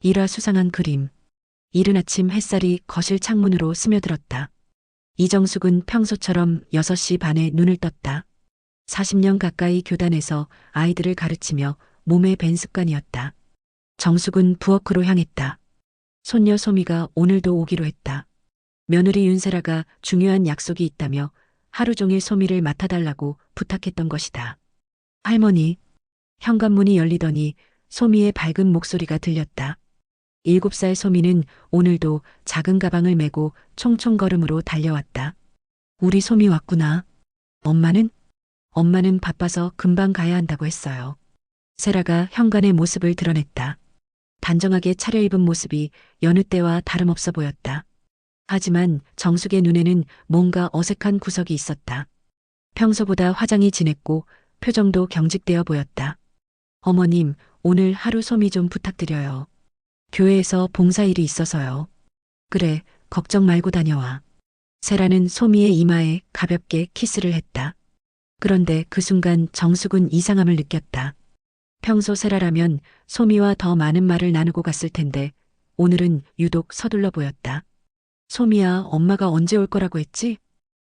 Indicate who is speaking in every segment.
Speaker 1: 일화 수상한 그림. 이른 아침 햇살이 거실 창문으로 스며들었다. 이정숙은 평소처럼 6시 반에 눈을 떴다. 40년 가까이 교단에서 아이들을 가르치며 몸에 밴 습관이었다. 정숙은 부엌으로 향했다. 손녀 소미가 오늘도 오기로 했다. 며느리 윤세라가 중요한 약속이 있다며 하루 종일 소미를 맡아달라고 부탁했던 것이다. 할머니, 현관문이 열리더니 소미의 밝은 목소리가 들렸다. 7살 소미는 오늘도 작은 가방을 메고 총총걸음으로 달려왔다. 우리 소미 왔구나. 엄마는? 엄마는 바빠서 금방 가야 한다고 했어요. 세라가 현관의 모습을 드러냈다. 단정하게 차려입은 모습이 여느 때와 다름없어 보였다. 하지만 정숙의 눈에는 뭔가 어색한 구석이 있었다. 평소보다 화장이 진했고 표정도 경직되어 보였다. 어머님, 오늘 하루 소미 좀 부탁드려요. 교회에서 봉사일이 있어서요. 그래, 걱정 말고 다녀와. 세라는 소미의 이마에 가볍게 키스를 했다. 그런데 그 순간 정숙은 이상함을 느꼈다. 평소 세라라면 소미와 더 많은 말을 나누고 갔을 텐데 오늘은 유독 서둘러 보였다. 소미야, 엄마가 언제 올 거라고 했지?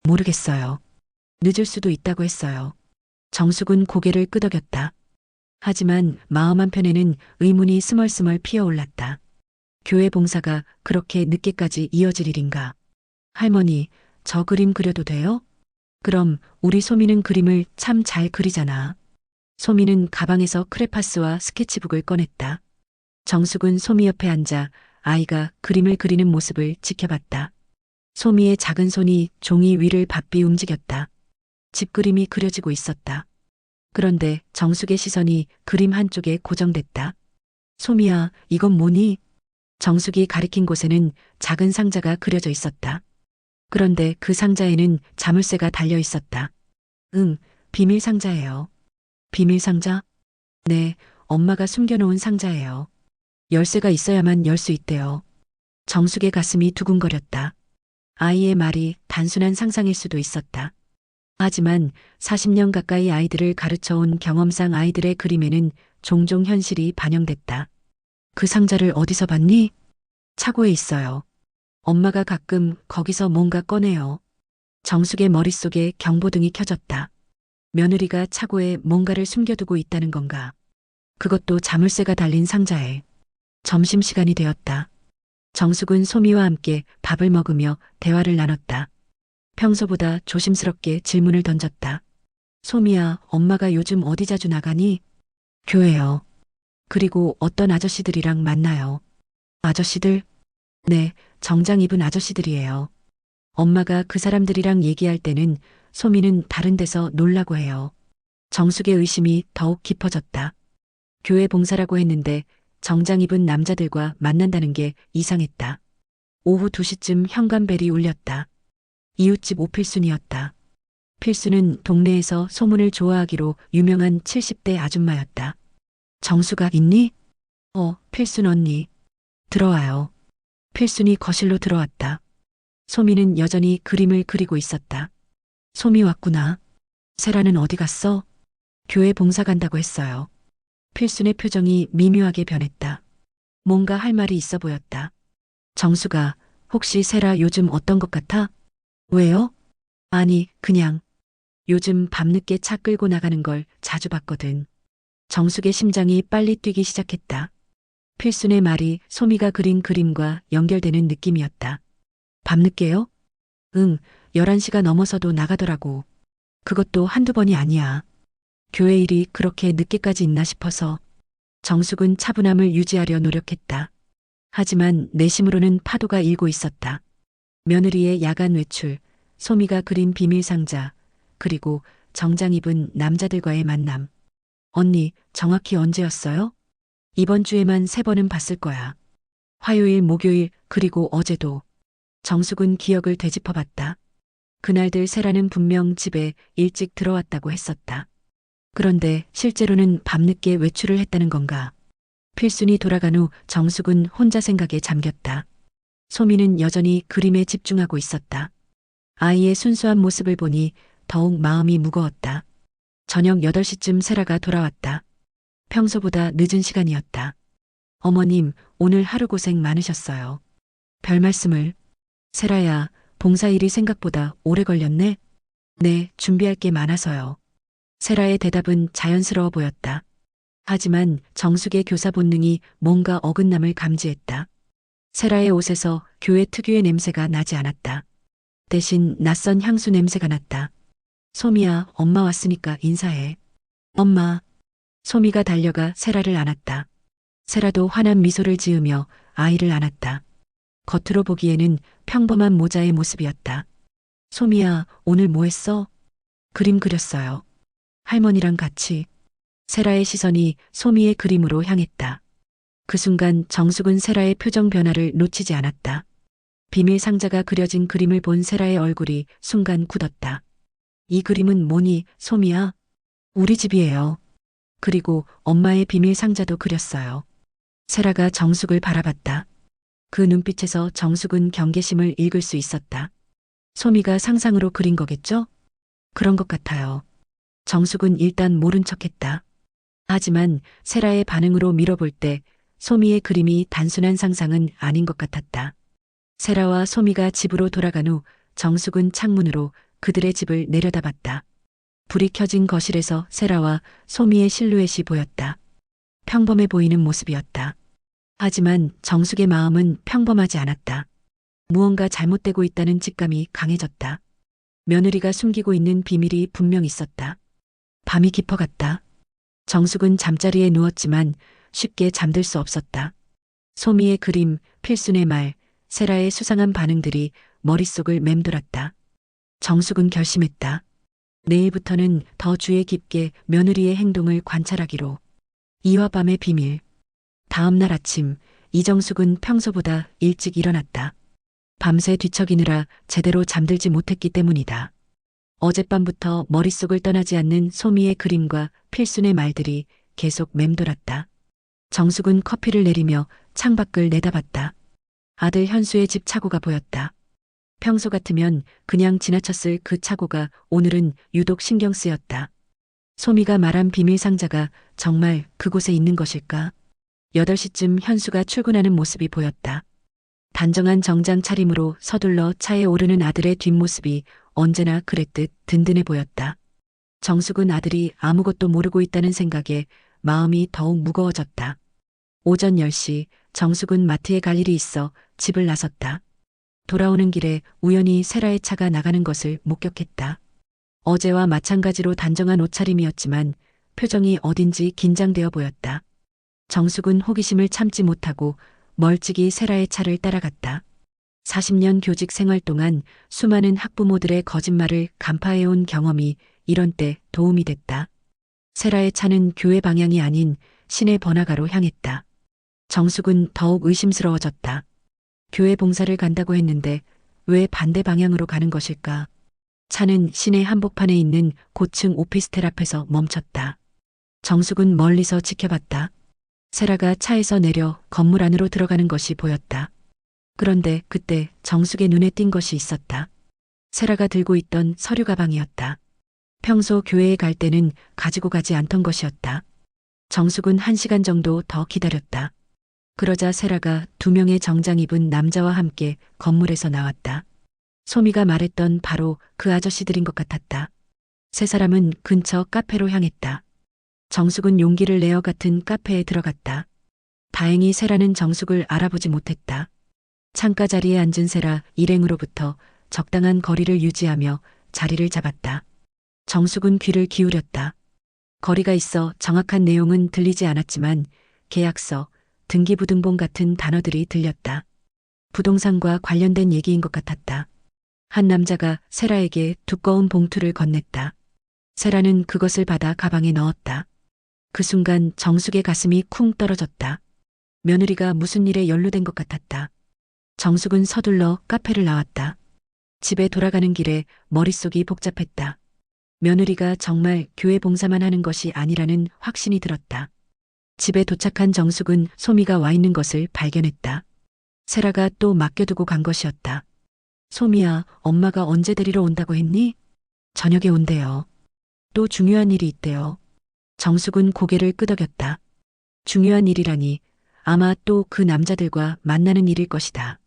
Speaker 1: 모르겠어요. 늦을 수도 있다고 했어요. 정숙은 고개를 끄덕였다. 하지만 마음 한편에는 의문이 스멀스멀 피어올랐다. 교회 봉사가 그렇게 늦게까지 이어질 일인가? 할머니, 저 그림 그려도 돼요? 그럼 우리 소미는 그림을 참 잘 그리잖아. 소미는 가방에서 크레파스와 스케치북을 꺼냈다. 정숙은 소미 옆에 앉아 아이가 그림을 그리는 모습을 지켜봤다. 소미의 작은 손이 종이 위를 바삐 움직였다. 집그림이 그려지고 있었다. 그런데 정숙의 시선이 그림 한쪽에 고정됐다. 소미야, 이건 뭐니? 정숙이 가리킨 곳에는 작은 상자가 그려져 있었다. 그런데 그 상자에는 자물쇠가 달려 있었다. 응, 비밀 상자예요. 비밀 상자? 네, 엄마가 숨겨놓은 상자예요. 열쇠가 있어야만 열 수 있대요. 정숙의 가슴이 두근거렸다. 아이의 말이 단순한 상상일 수도 있었다. 하지만 40년 가까이 아이들을 가르쳐온 경험상 아이들의 그림에는 종종 현실이 반영됐다. 그 상자를 어디서 봤니? 차고에 있어요. 엄마가 가끔 거기서 뭔가 꺼내요. 정숙의 머릿속에 경보등이 켜졌다. 며느리가 차고에 뭔가를 숨겨두고 있다는 건가? 그것도 자물쇠가 달린 상자에. 점심시간이 되었다. 정숙은 소미와 함께 밥을 먹으며 대화를 나눴다. 평소보다 조심스럽게 질문을 던졌다. 소미야, 엄마가 요즘 어디 자주 나가니? 교회요. 그리고 어떤 아저씨들이랑 만나요. 아저씨들? 네, 정장 입은 아저씨들이에요. 엄마가 그 사람들이랑 얘기할 때는 소미는 다른 데서 놀라고 해요. 정숙의 의심이 더욱 깊어졌다. 교회 봉사라고 했는데 정장 입은 남자들과 만난다는 게 이상했다. 오후 2시쯤 현관벨이 울렸다. 이웃집 오필순이었다. 필순은 동네에서 소문을 좋아하기로 유명한 70대 아줌마였다. 정수가 있니? 필순 언니. 들어와요. 필순이 거실로 들어왔다. 소미는 여전히 그림을 그리고 있었다. 소미 왔구나. 세라는 어디 갔어? 교회 봉사 간다고 했어요. 필순의 표정이 미묘하게 변했다. 뭔가 할 말이 있어 보였다. 정수가, 혹시 세라 요즘 어떤 것 같아? 왜요? 아니, 그냥. 요즘 밤늦게 차 끌고 나가는 걸 자주 봤거든. 정숙의 심장이 빨리 뛰기 시작했다. 필순의 말이 소미가 그린 그림과 연결되는 느낌이었다. 밤늦게요? 응, 11시가 넘어서도 나가더라고. 그것도 한두 번이 아니야. 교회 일이 그렇게 늦게까지 있나 싶어서. 정숙은 차분함을 유지하려 노력했다. 하지만 내심으로는 파도가 일고 있었다. 며느리의 야간 외출, 소미가 그린 비밀 상자, 그리고 정장 입은 남자들과의 만남. 언니, 정확히 언제였어요? 이번 주에만 3번은 봤을 거야. 화요일, 목요일, 그리고 어제도. 정숙은 기억을 되짚어봤다. 그날들 세라는 분명 집에 일찍 들어왔다고 했었다. 그런데 실제로는 밤늦게 외출을 했다는 건가? 필순이 돌아간 후 정숙은 혼자 생각에 잠겼다. 소미는 여전히 그림에 집중하고 있었다. 아이의 순수한 모습을 보니 더욱 마음이 무거웠다. 저녁 8시쯤 세라가 돌아왔다. 평소보다 늦은 시간이었다. 어머님, 오늘 하루 고생 많으셨어요. 별 말씀을. 세라야, 봉사일이 생각보다 오래 걸렸네? 네, 준비할 게 많아서요. 세라의 대답은 자연스러워 보였다. 하지만 정숙의 교사 본능이 뭔가 어긋남을 감지했다. 세라의 옷에서 교회 특유의 냄새가 나지 않았다. 대신 낯선 향수 냄새가 났다. 소미야, 엄마 왔으니까 인사해. 엄마. 소미가 달려가 세라를 안았다. 세라도 환한 미소를 지으며 아이를 안았다. 겉으로 보기에는 평범한 모자의 모습이었다. 소미야, 오늘 뭐 했어? 그림 그렸어요. 할머니랑 같이. 세라의 시선이 소미의 그림으로 향했다. 그 순간 정숙은 세라의 표정 변화를 놓치지 않았다. 비밀 상자가 그려진 그림을 본 세라의 얼굴이 순간 굳었다. 이 그림은 뭐니, 소미야? 우리 집이에요. 그리고 엄마의 비밀 상자도 그렸어요. 세라가 정숙을 바라봤다. 그 눈빛에서 정숙은 경계심을 읽을 수 있었다. 소미가 상상으로 그린 거겠죠? 그런 것 같아요. 정숙은 일단 모른 척했다. 하지만 세라의 반응으로 밀어볼 때 소미의 그림이 단순한 상상은 아닌 것 같았다. 세라와 소미가 집으로 돌아간 후 정숙은 창문으로 그들의 집을 내려다봤다. 불이 켜진 거실에서 세라와 소미의 실루엣이 보였다. 평범해 보이는 모습이었다. 하지만 정숙의 마음은 평범하지 않았다. 무언가 잘못되고 있다는 직감이 강해졌다. 며느리가 숨기고 있는 비밀이 분명 있었다. 밤이 깊어갔다. 정숙은 잠자리에 누웠지만 쉽게 잠들 수 없었다. 소미의 그림, 필순의 말, 세라의 수상한 반응들이 머릿속을 맴돌았다. 정숙은 결심했다. 내일부터는 더 주의 깊게 며느리의 행동을 관찰하기로. 이와 밤의 비밀. 다음 날 아침, 이정숙은 평소보다 일찍 일어났다. 밤새 뒤척이느라 제대로 잠들지 못했기 때문이다. 어젯밤부터 머릿속을 떠나지 않는 소미의 그림과 필순의 말들이 계속 맴돌았다. 정숙은 커피를 내리며 창밖을 내다봤다. 아들 현수의 집 차고가 보였다. 평소 같으면 그냥 지나쳤을 그 차고가 오늘은 유독 신경 쓰였다. 소미가 말한 비밀 상자가 정말 그곳에 있는 것일까? 8시쯤 현수가 출근하는 모습이 보였다. 단정한 정장 차림으로 서둘러 차에 오르는 아들의 뒷모습이 언제나 그랬듯 든든해 보였다. 정숙은 아들이 아무것도 모르고 있다는 생각에 마음이 더욱 무거워졌다. 오전 10시 정숙은 마트에 갈 일이 있어 집을 나섰다. 돌아오는 길에 우연히 세라의 차가 나가는 것을 목격했다. 어제와 마찬가지로 단정한 옷차림이었지만 표정이 어딘지 긴장되어 보였다. 정숙은 호기심을 참지 못하고 멀찍이 세라의 차를 따라갔다. 40년 교직 생활 동안 수많은 학부모들의 거짓말을 간파해온 경험이 이런 때 도움이 됐다. 세라의 차는 교회 방향이 아닌 시내 번화가로 향했다. 정숙은 더욱 의심스러워졌다. 교회 봉사를 간다고 했는데 왜 반대 방향으로 가는 것일까? 차는 시내 한복판에 있는 고층 오피스텔 앞에서 멈췄다. 정숙은 멀리서 지켜봤다. 세라가 차에서 내려 건물 안으로 들어가는 것이 보였다. 그런데 그때 정숙의 눈에 띈 것이 있었다. 세라가 들고 있던 서류 가방이었다. 평소 교회에 갈 때는 가지고 가지 않던 것이었다. 정숙은 1시간 정도 더 기다렸다. 그러자 세라가 2명의 정장 입은 남자와 함께 건물에서 나왔다. 소미가 말했던 바로 그 아저씨들인 것 같았다. 세 사람은 근처 카페로 향했다. 정숙은 용기를 내어 같은 카페에 들어갔다. 다행히 세라는 정숙을 알아보지 못했다. 창가 자리에 앉은 세라 일행으로부터 적당한 거리를 유지하며 자리를 잡았다. 정숙은 귀를 기울였다. 거리가 있어 정확한 내용은 들리지 않았지만 계약서, 등기부등본 같은 단어들이 들렸다. 부동산과 관련된 얘기인 것 같았다. 한 남자가 세라에게 두꺼운 봉투를 건넸다. 세라는 그것을 받아 가방에 넣었다. 그 순간 정숙의 가슴이 쿵 떨어졌다. 며느리가 무슨 일에 연루된 것 같았다. 정숙은 서둘러 카페를 나왔다. 집에 돌아가는 길에 머릿속이 복잡했다. 며느리가 정말 교회 봉사만 하는 것이 아니라는 확신이 들었다. 집에 도착한 정숙은 소미가 와 있는 것을 발견했다. 세라가 또 맡겨두고 간 것이었다. 소미야, 엄마가 언제 데리러 온다고 했니? 저녁에 온대요. 또 중요한 일이 있대요. 정숙은 고개를 끄덕였다. 중요한 일이라니 아마 또 그 남자들과 만나는 일일 것이다.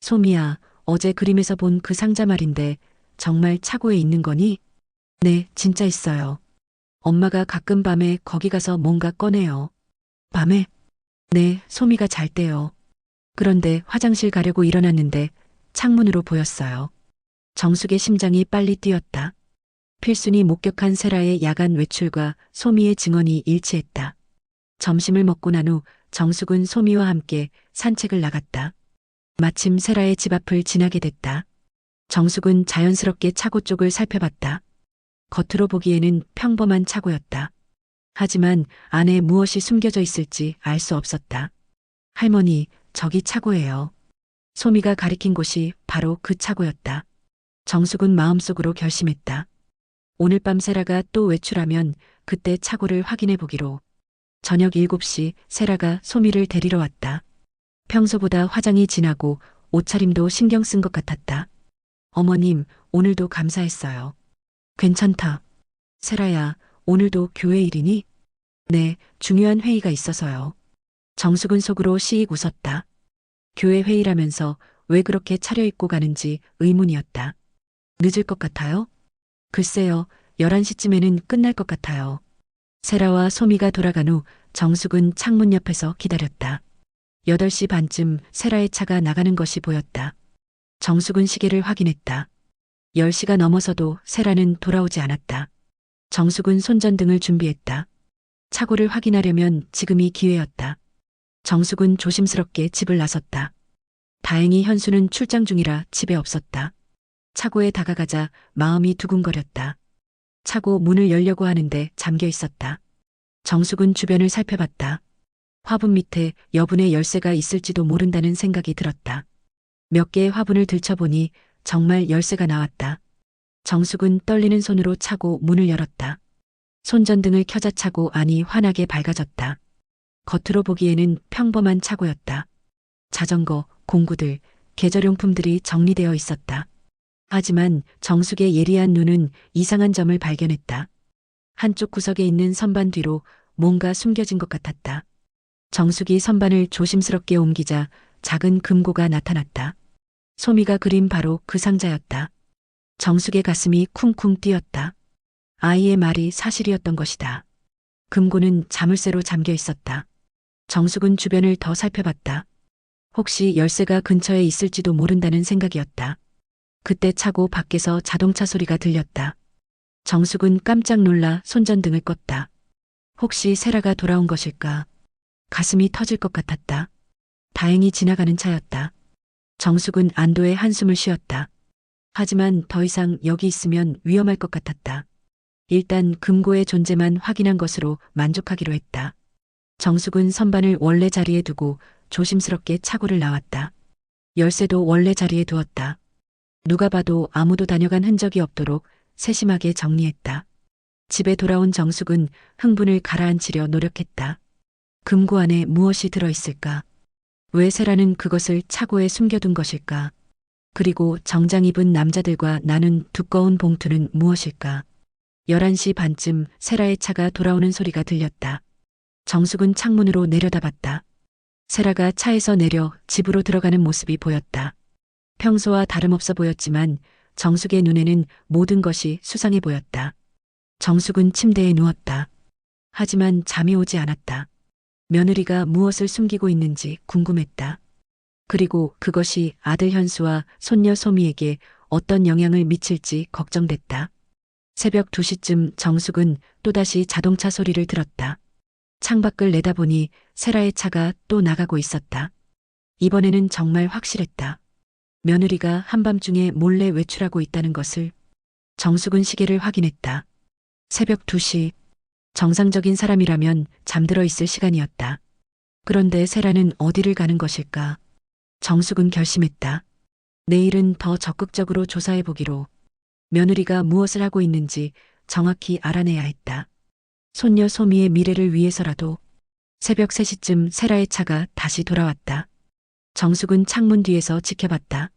Speaker 1: 소미야, 어제 그림에서 본 그 상자 말인데 정말 차고에 있는 거니? 네, 진짜 있어요. 엄마가 가끔 밤에 거기 가서 뭔가 꺼내요. 밤에? 네, 소미가 잘 때요. 그런데 화장실 가려고 일어났는데 창문으로 보였어요. 정숙의 심장이 빨리 뛰었다. 필순이 목격한 세라의 야간 외출과 소미의 증언이 일치했다. 점심을 먹고 난 후 정숙은 소미와 함께 산책을 나갔다. 마침 세라의 집 앞을 지나게 됐다. 정숙은 자연스럽게 차고 쪽을 살펴봤다. 겉으로 보기에는 평범한 차고였다. 하지만 안에 무엇이 숨겨져 있을지 알 수 없었다. 할머니, 저기 차고예요. 소미가 가리킨 곳이 바로 그 차고였다. 정숙은 마음속으로 결심했다. 오늘 밤 세라가 또 외출하면 그때 차고를 확인해 보기로. 저녁 7시 세라가 소미를 데리러 왔다. 평소보다 화장이 진하고 옷차림도 신경 쓴 것 같았다. 어머님, 오늘도 감사했어요. 괜찮다. 세라야, 오늘도 교회 일이니? 네, 중요한 회의가 있어서요. 정숙은 속으로 시익 웃었다. 교회 회의라면서 왜 그렇게 차려입고 가는지 의문이었다. 늦을 것 같아요? 글쎄요, 11시쯤에는 끝날 것 같아요. 세라와 소미가 돌아간 후 정숙은 창문 옆에서 기다렸다. 8시 반쯤 세라의 차가 나가는 것이 보였다. 정숙은 시계를 확인했다. 10시가 넘어서도 세라는 돌아오지 않았다. 정숙은 손전등을 준비했다. 차고를 확인하려면 지금이 기회였다. 정숙은 조심스럽게 집을 나섰다. 다행히 현수는 출장 중이라 집에 없었다. 차고에 다가가자 마음이 두근거렸다. 차고 문을 열려고 하는데 잠겨 있었다. 정숙은 주변을 살펴봤다. 화분 밑에 여분의 열쇠가 있을지도 모른다는 생각이 들었다. 몇 개의 화분을 들춰보니 정말 열쇠가 나왔다. 정숙은 떨리는 손으로 차고 문을 열었다. 손전등을 켜자 차고 안이 환하게 밝아졌다. 겉으로 보기에는 평범한 차고였다. 자전거, 공구들, 계절용품들이 정리되어 있었다. 하지만 정숙의 예리한 눈은 이상한 점을 발견했다. 한쪽 구석에 있는 선반 뒤로 뭔가 숨겨진 것 같았다. 정숙이 선반을 조심스럽게 옮기자 작은 금고가 나타났다. 소미가 그린 바로 그 상자였다. 정숙의 가슴이 쿵쿵 뛰었다. 아이의 말이 사실이었던 것이다. 금고는 자물쇠로 잠겨 있었다. 정숙은 주변을 더 살펴봤다. 혹시 열쇠가 근처에 있을지도 모른다는 생각이었다. 그때 차고 밖에서 자동차 소리가 들렸다. 정숙은 깜짝 놀라 손전등을 껐다. 혹시 세라가 돌아온 것일까? 가슴이 터질 것 같았다. 다행히 지나가는 차였다. 정숙은 안도의 한숨을 쉬었다. 하지만 더 이상 여기 있으면 위험할 것 같았다. 일단 금고의 존재만 확인한 것으로 만족하기로 했다. 정숙은 선반을 원래 자리에 두고 조심스럽게 차고를 나왔다. 열쇠도 원래 자리에 두었다. 누가 봐도 아무도 다녀간 흔적이 없도록 세심하게 정리했다. 집에 돌아온 정숙은 흥분을 가라앉히려 노력했다. 금고 안에 무엇이 들어있을까? 왜 세라는 그것을 차고에 숨겨둔 것일까? 그리고 정장 입은 남자들과 나눈 두꺼운 봉투는 무엇일까? 11시 반쯤 세라의 차가 돌아오는 소리가 들렸다. 정숙은 창문으로 내려다봤다. 세라가 차에서 내려 집으로 들어가는 모습이 보였다. 평소와 다름없어 보였지만 정숙의 눈에는 모든 것이 수상해 보였다. 정숙은 침대에 누웠다. 하지만 잠이 오지 않았다. 며느리가 무엇을 숨기고 있는지 궁금했다. 그리고 그것이 아들 현수와 손녀 소미에게 어떤 영향을 미칠지 걱정됐다. 새벽 2시쯤 정숙은 또다시 자동차 소리를 들었다. 창밖을 내다보니 세라의 차가 또 나가고 있었다. 이번에는 정말 확실했다. 며느리가 한밤중에 몰래 외출하고 있다는 것을. 정숙은 시계를 확인했다. 새벽 2시. 정상적인 사람이라면 잠들어 있을 시간이었다. 그런데 세라는 어디를 가는 것일까? 정숙은 결심했다. 내일은 더 적극적으로 조사해 보기로. 며느리가 무엇을 하고 있는지 정확히 알아내야 했다. 손녀 소미의 미래를 위해서라도. 새벽 3시쯤 세라의 차가 다시 돌아왔다. 정숙은 창문 뒤에서 지켜봤다.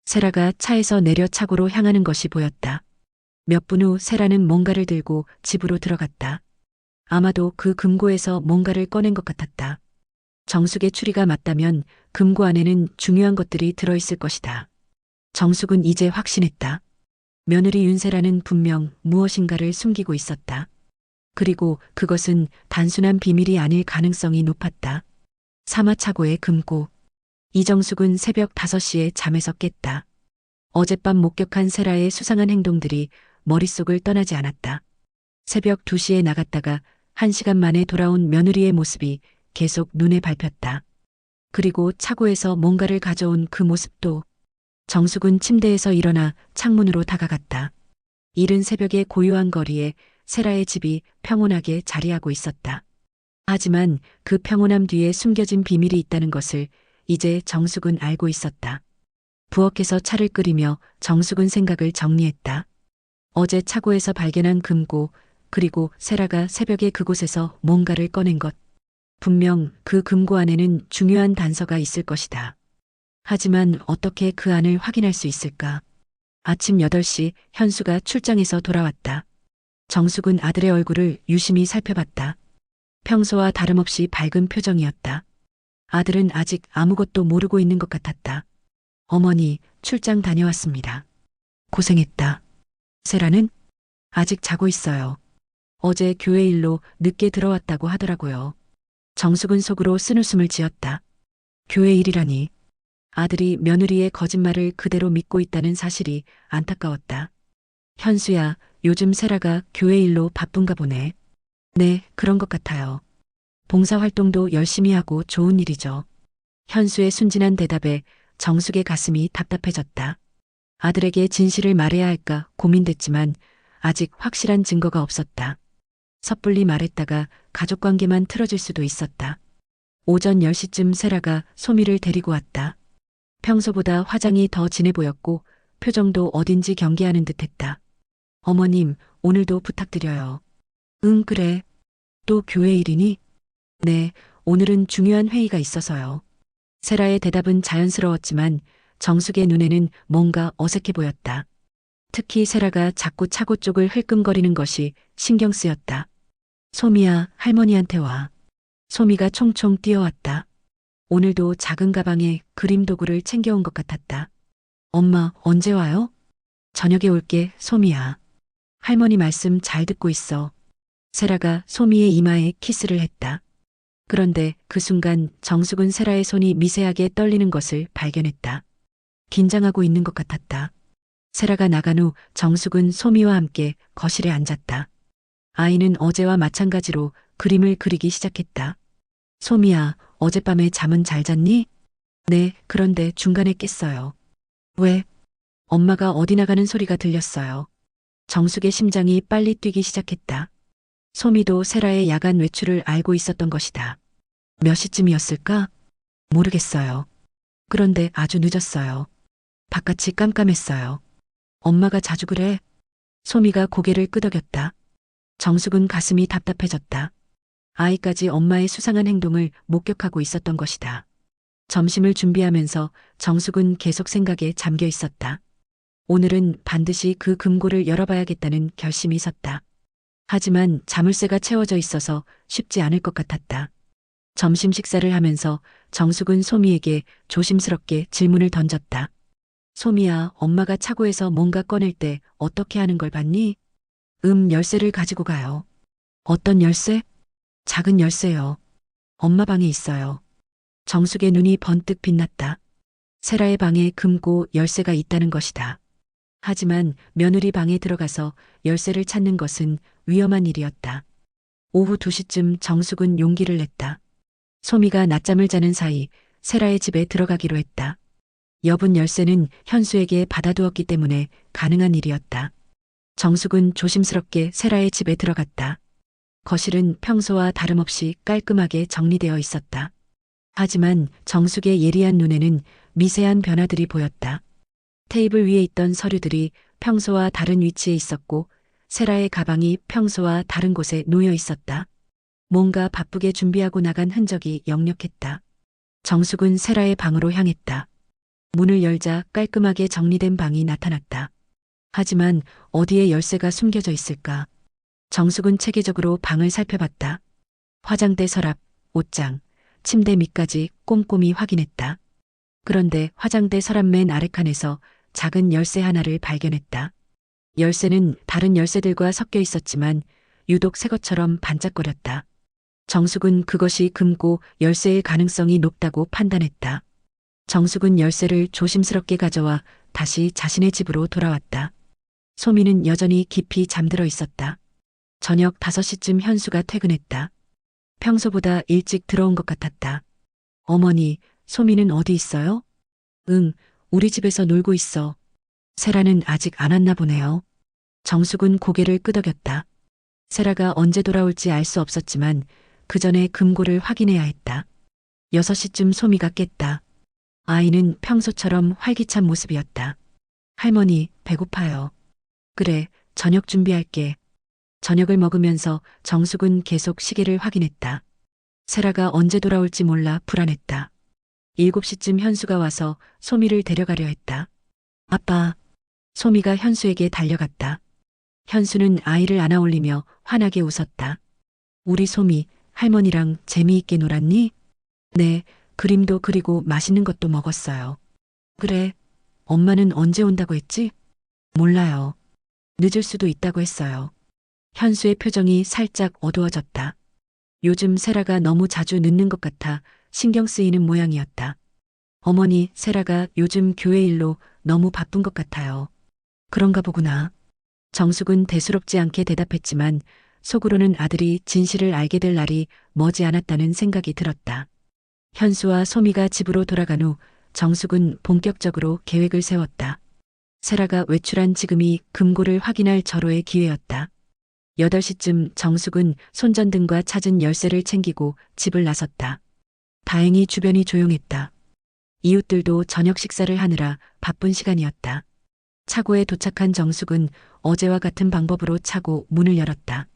Speaker 1: 세라가 차에서 내려 차고로 향하는 것이 보였다. 몇 분 후 세라는 뭔가를 들고 집으로 들어갔다. 아마도 그 금고에서 뭔가를 꺼낸 것 같았다. 정숙의 추리가 맞다면 금고 안에는 중요한 것들이 들어있을 것이다. 정숙은 이제 확신했다. 며느리 윤세라는 분명 무엇인가를 숨기고 있었다. 그리고 그것은 단순한 비밀이 아닐 가능성이 높았다. 사마차고의 금고. 이정숙은 새벽 5시에 잠에서 깼다. 어젯밤 목격한 세라의 수상한 행동들이 머릿속을 떠나지 않았다. 새벽 2시에 나갔다가 1시간 만에 돌아온 며느리의 모습이 계속 눈에 밟혔다. 그리고 차고에서 뭔가를 가져온 그 모습도. 정숙은 침대에서 일어나 창문으로 다가갔다. 이른 새벽의 고요한 거리에 세라의 집이 평온하게 자리하고 있었다. 하지만 그 평온함 뒤에 숨겨진 비밀이 있다는 것을 이제 정숙은 알고 있었다. 부엌에서 차를 끓이며 정숙은 생각을 정리했다. 어제 차고에서 발견한 금고, 그리고 세라가 새벽에 그곳에서 뭔가를 꺼낸 것. 분명 그 금고 안에는 중요한 단서가 있을 것이다. 하지만 어떻게 그 안을 확인할 수 있을까? 아침 8시 현수가 출장에서 돌아왔다. 정숙은 아들의 얼굴을 유심히 살펴봤다. 평소와 다름없이 밝은 표정이었다. 아들은 아직 아무것도 모르고 있는 것 같았다. 어머니, 출장 다녀왔습니다. 고생했다. 세라는? 아직 자고 있어요. 어제 교회 일로 늦게 들어왔다고 하더라고요. 정숙은 속으로 쓴웃음을 지었다. 교회 일이라니. 아들이 며느리의 거짓말을 그대로 믿고 있다는 사실이 안타까웠다. 현수야, 요즘 세라가 교회 일로 바쁜가 보네. 네, 그런 것 같아요. 봉사활동도 열심히 하고 좋은 일이죠. 현수의 순진한 대답에 정숙의 가슴이 답답해졌다. 아들에게 진실을 말해야 할까 고민됐지만 아직 확실한 증거가 없었다. 섣불리 말했다가 가족관계만 틀어질 수도 있었다. 오전 10시쯤 세라가 소미를 데리고 왔다. 평소보다 화장이 더 진해 보였고 표정도 어딘지 경계하는 듯했다. 어머님, 오늘도 부탁드려요. 응, 그래. 또 교회 일이니? 네, 오늘은 중요한 회의가 있어서요. 세라의 대답은 자연스러웠지만 정숙의 눈에는 뭔가 어색해 보였다. 특히 세라가 자꾸 차고 쪽을 흘끔거리는 것이 신경 쓰였다. 소미야, 할머니한테 와. 소미가 총총 뛰어왔다. 오늘도 작은 가방에 그림 도구를 챙겨온 것 같았다. 엄마, 언제 와요? 저녁에 올게, 소미야. 할머니 말씀 잘 듣고 있어. 세라가 소미의 이마에 키스를 했다. 그런데 그 순간 정숙은 세라의 손이 미세하게 떨리는 것을 발견했다. 긴장하고 있는 것 같았다. 세라가 나간 후 정숙은 소미와 함께 거실에 앉았다. 아이는 어제와 마찬가지로 그림을 그리기 시작했다. 소미야, 어젯밤에 잠은 잘 잤니? 네, 그런데 중간에 깼어요. 왜? 엄마가 어디 나가는 소리가 들렸어요. 정숙의 심장이 빨리 뛰기 시작했다. 소미도 세라의 야간 외출을 알고 있었던 것이다. 몇 시쯤이었을까? 모르겠어요. 그런데 아주 늦었어요. 바깥이 깜깜했어요. 엄마가 자주 그래? 소미가 고개를 끄덕였다. 정숙은 가슴이 답답해졌다. 아이까지 엄마의 수상한 행동을 목격하고 있었던 것이다. 점심을 준비하면서 정숙은 계속 생각에 잠겨 있었다. 오늘은 반드시 그 금고를 열어봐야겠다는 결심이 섰다. 하지만 자물쇠가 채워져 있어서 쉽지 않을 것 같았다. 점심 식사를 하면서 정숙은 소미에게 조심스럽게 질문을 던졌다. 소미야, 엄마가 차고에서 뭔가 꺼낼 때 어떻게 하는 걸 봤니? 열쇠를 가지고 가요. 어떤 열쇠? 작은 열쇠요. 엄마 방에 있어요. 정숙의 눈이 번뜩 빛났다. 세라의 방에 금고 열쇠가 있다는 것이다. 하지만 며느리 방에 들어가서 열쇠를 찾는 것은 위험한 일이었다. 오후 2시쯤 정숙은 용기를 냈다. 소미가 낮잠을 자는 사이 세라의 집에 들어가기로 했다. 여분 열쇠는 현수에게 받아두었기 때문에 가능한 일이었다. 정숙은 조심스럽게 세라의 집에 들어갔다. 거실은 평소와 다름없이 깔끔하게 정리되어 있었다. 하지만 정숙의 예리한 눈에는 미세한 변화들이 보였다. 테이블 위에 있던 서류들이 평소와 다른 위치에 있었고 세라의 가방이 평소와 다른 곳에 놓여 있었다. 뭔가 바쁘게 준비하고 나간 흔적이 역력했다. 정숙은 세라의 방으로 향했다. 문을 열자 깔끔하게 정리된 방이 나타났다. 하지만 어디에 열쇠가 숨겨져 있을까? 정숙은 체계적으로 방을 살펴봤다. 화장대 서랍, 옷장, 침대 밑까지 꼼꼼히 확인했다. 그런데 화장대 서랍 맨 아래칸에서 작은 열쇠 하나를 발견했다. 열쇠는 다른 열쇠들과 섞여 있었지만 유독 새 것처럼 반짝거렸다. 정숙은 그것이 금고 열쇠일 가능성이 높다고 판단했다. 정숙은 열쇠를 조심스럽게 가져와 다시 자신의 집으로 돌아왔다. 소미는 여전히 깊이 잠들어 있었다. 저녁 5시쯤 현수가 퇴근했다. 평소보다 일찍 들어온 것 같았다. 어머니, 소미는 어디 있어요? 응, 우리 집에서 놀고 있어. 세라는 아직 안 왔나 보네요. 정숙은 고개를 끄덕였다. 세라가 언제 돌아올지 알 수 없었지만 그 전에 금고를 확인해야 했다. 6시쯤 소미가 깼다. 아이는 평소처럼 활기찬 모습이었다. 할머니, 배고파요. 그래, 저녁 준비할게. 저녁을 먹으면서 정숙은 계속 시계를 확인했다. 세라가 언제 돌아올지 몰라 불안했다. 7시쯤 현수가 와서 소미를 데려가려 했다. 아빠. 소미가 현수에게 달려갔다. 현수는 아이를 안아 올리며 환하게 웃었다. 우리 소미, 할머니랑 재미있게 놀았니? 네, 그림도 그리고 맛있는 것도 먹었어요. 그래, 엄마는 언제 온다고 했지? 몰라요. 늦을 수도 있다고 했어요. 현수의 표정이 살짝 어두워졌다. 요즘 세라가 너무 자주 늦는 것 같아 신경 쓰이는 모양이었다. 어머니, 세라가 요즘 교회 일로 너무 바쁜 것 같아요. 그런가 보구나. 정숙은 대수롭지 않게 대답했지만 속으로는 아들이 진실을 알게 될 날이 머지 않았다는 생각이 들었다. 현수와 소미가 집으로 돌아간 후 정숙은 본격적으로 계획을 세웠다. 세라가 외출한 지금이 금고를 확인할 절호의 기회였다. 8시쯤 정숙은 손전등과 찾은 열쇠를 챙기고 집을 나섰다. 다행히 주변이 조용했다. 이웃들도 저녁 식사를 하느라 바쁜 시간이었다. 차고에 도착한 정숙은 어제와 같은 방법으로 차고 문을 열었다.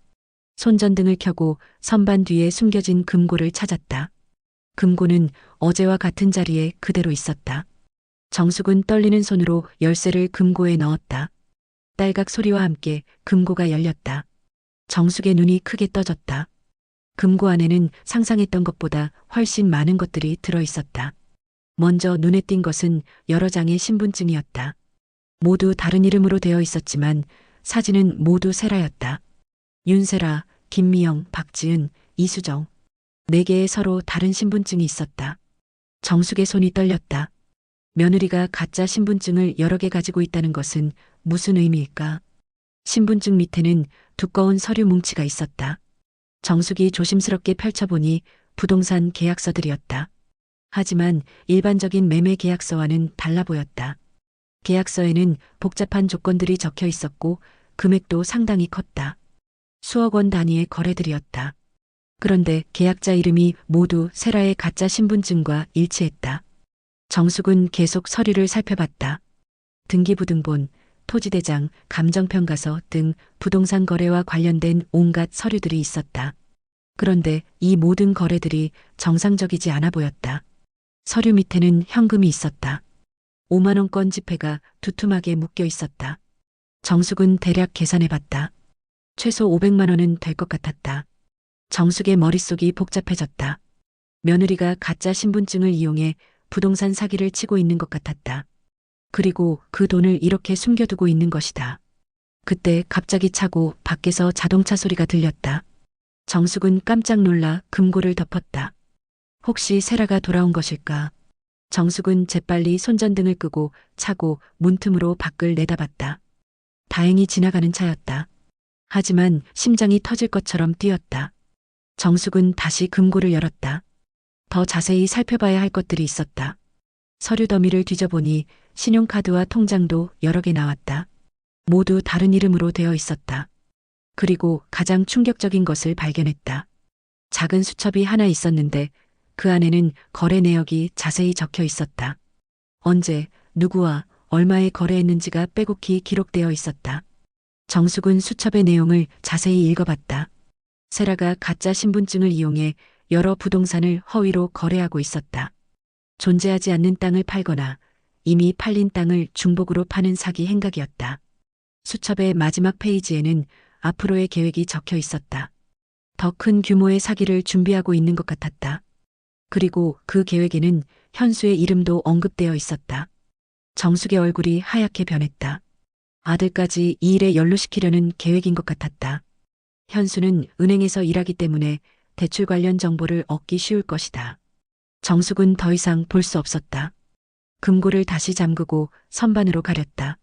Speaker 1: 손전등을 켜고 선반 뒤에 숨겨진 금고를 찾았다. 금고는 어제와 같은 자리에 그대로 있었다. 정숙은 떨리는 손으로 열쇠를 금고에 넣었다. 딸각 소리와 함께 금고가 열렸다. 정숙의 눈이 크게 떠졌다. 금고 안에는 상상했던 것보다 훨씬 많은 것들이 들어 있었다. 먼저 눈에 띈 것은 여러 장의 신분증이었다. 모두 다른 이름으로 되어 있었지만 사진은 모두 세라였다. 윤세라, 김미영, 박지은, 이수정. 4개의 서로 다른 신분증이 있었다. 정숙의 손이 떨렸다. 며느리가 가짜 신분증을 여러 개 가지고 있다는 것은 무슨 의미일까? 신분증 밑에는 두꺼운 서류 뭉치가 있었다. 정숙이 조심스럽게 펼쳐보니 부동산 계약서들이었다. 하지만 일반적인 매매 계약서와는 달라 보였다. 계약서에는 복잡한 조건들이 적혀 있었고 금액도 상당히 컸다. 수억 원 단위의 거래들이었다. 그런데 계약자 이름이 모두 세라의 가짜 신분증과 일치했다. 정숙은 계속 서류를 살펴봤다. 등기부등본, 토지대장, 감정평가서 등 부동산 거래와 관련된 온갖 서류들이 있었다. 그런데 이 모든 거래들이 정상적이지 않아 보였다. 서류 밑에는 현금이 있었다. 5만 원권 지폐가 두툼하게 묶여 있었다. 정숙은 대략 계산해봤다. 최소 500만 원은 될 것 같았다. 정숙의 머릿속이 복잡해졌다. 며느리가 가짜 신분증을 이용해 부동산 사기를 치고 있는 것 같았다. 그리고 그 돈을 이렇게 숨겨두고 있는 것이다. 그때 갑자기 차고 밖에서 자동차 소리가 들렸다. 정숙은 깜짝 놀라 금고를 덮었다. 혹시 세라가 돌아온 것일까? 정숙은 재빨리 손전등을 끄고 차고 문틈으로 밖을 내다봤다. 다행히 지나가는 차였다. 하지만 심장이 터질 것처럼 뛰었다. 정숙은 다시 금고를 열었다. 더 자세히 살펴봐야 할 것들이 있었다. 서류 더미를 뒤져보니 신용카드와 통장도 여러 개 나왔다. 모두 다른 이름으로 되어 있었다. 그리고 가장 충격적인 것을 발견했다. 작은 수첩이 하나 있었는데 그 안에는 거래 내역이 자세히 적혀 있었다. 언제, 누구와 얼마에 거래했는지가 빼곡히 기록되어 있었다. 정숙은 수첩의 내용을 자세히 읽어봤다. 세라가 가짜 신분증을 이용해 여러 부동산을 허위로 거래하고 있었다. 존재하지 않는 땅을 팔거나 이미 팔린 땅을 중복으로 파는 사기 행각이었다. 수첩의 마지막 페이지에는 앞으로의 계획이 적혀 있었다. 더 큰 규모의 사기를 준비하고 있는 것 같았다. 그리고 그 계획에는 현수의 이름도 언급되어 있었다. 정숙의 얼굴이 하얗게 변했다. 아들까지 이 일에 연루시키려는 계획인 것 같았다. 현수는 은행에서 일하기 때문에 대출 관련 정보를 얻기 쉬울 것이다. 정숙은 더 이상 볼 수 없었다. 금고를 다시 잠그고 선반으로 가렸다.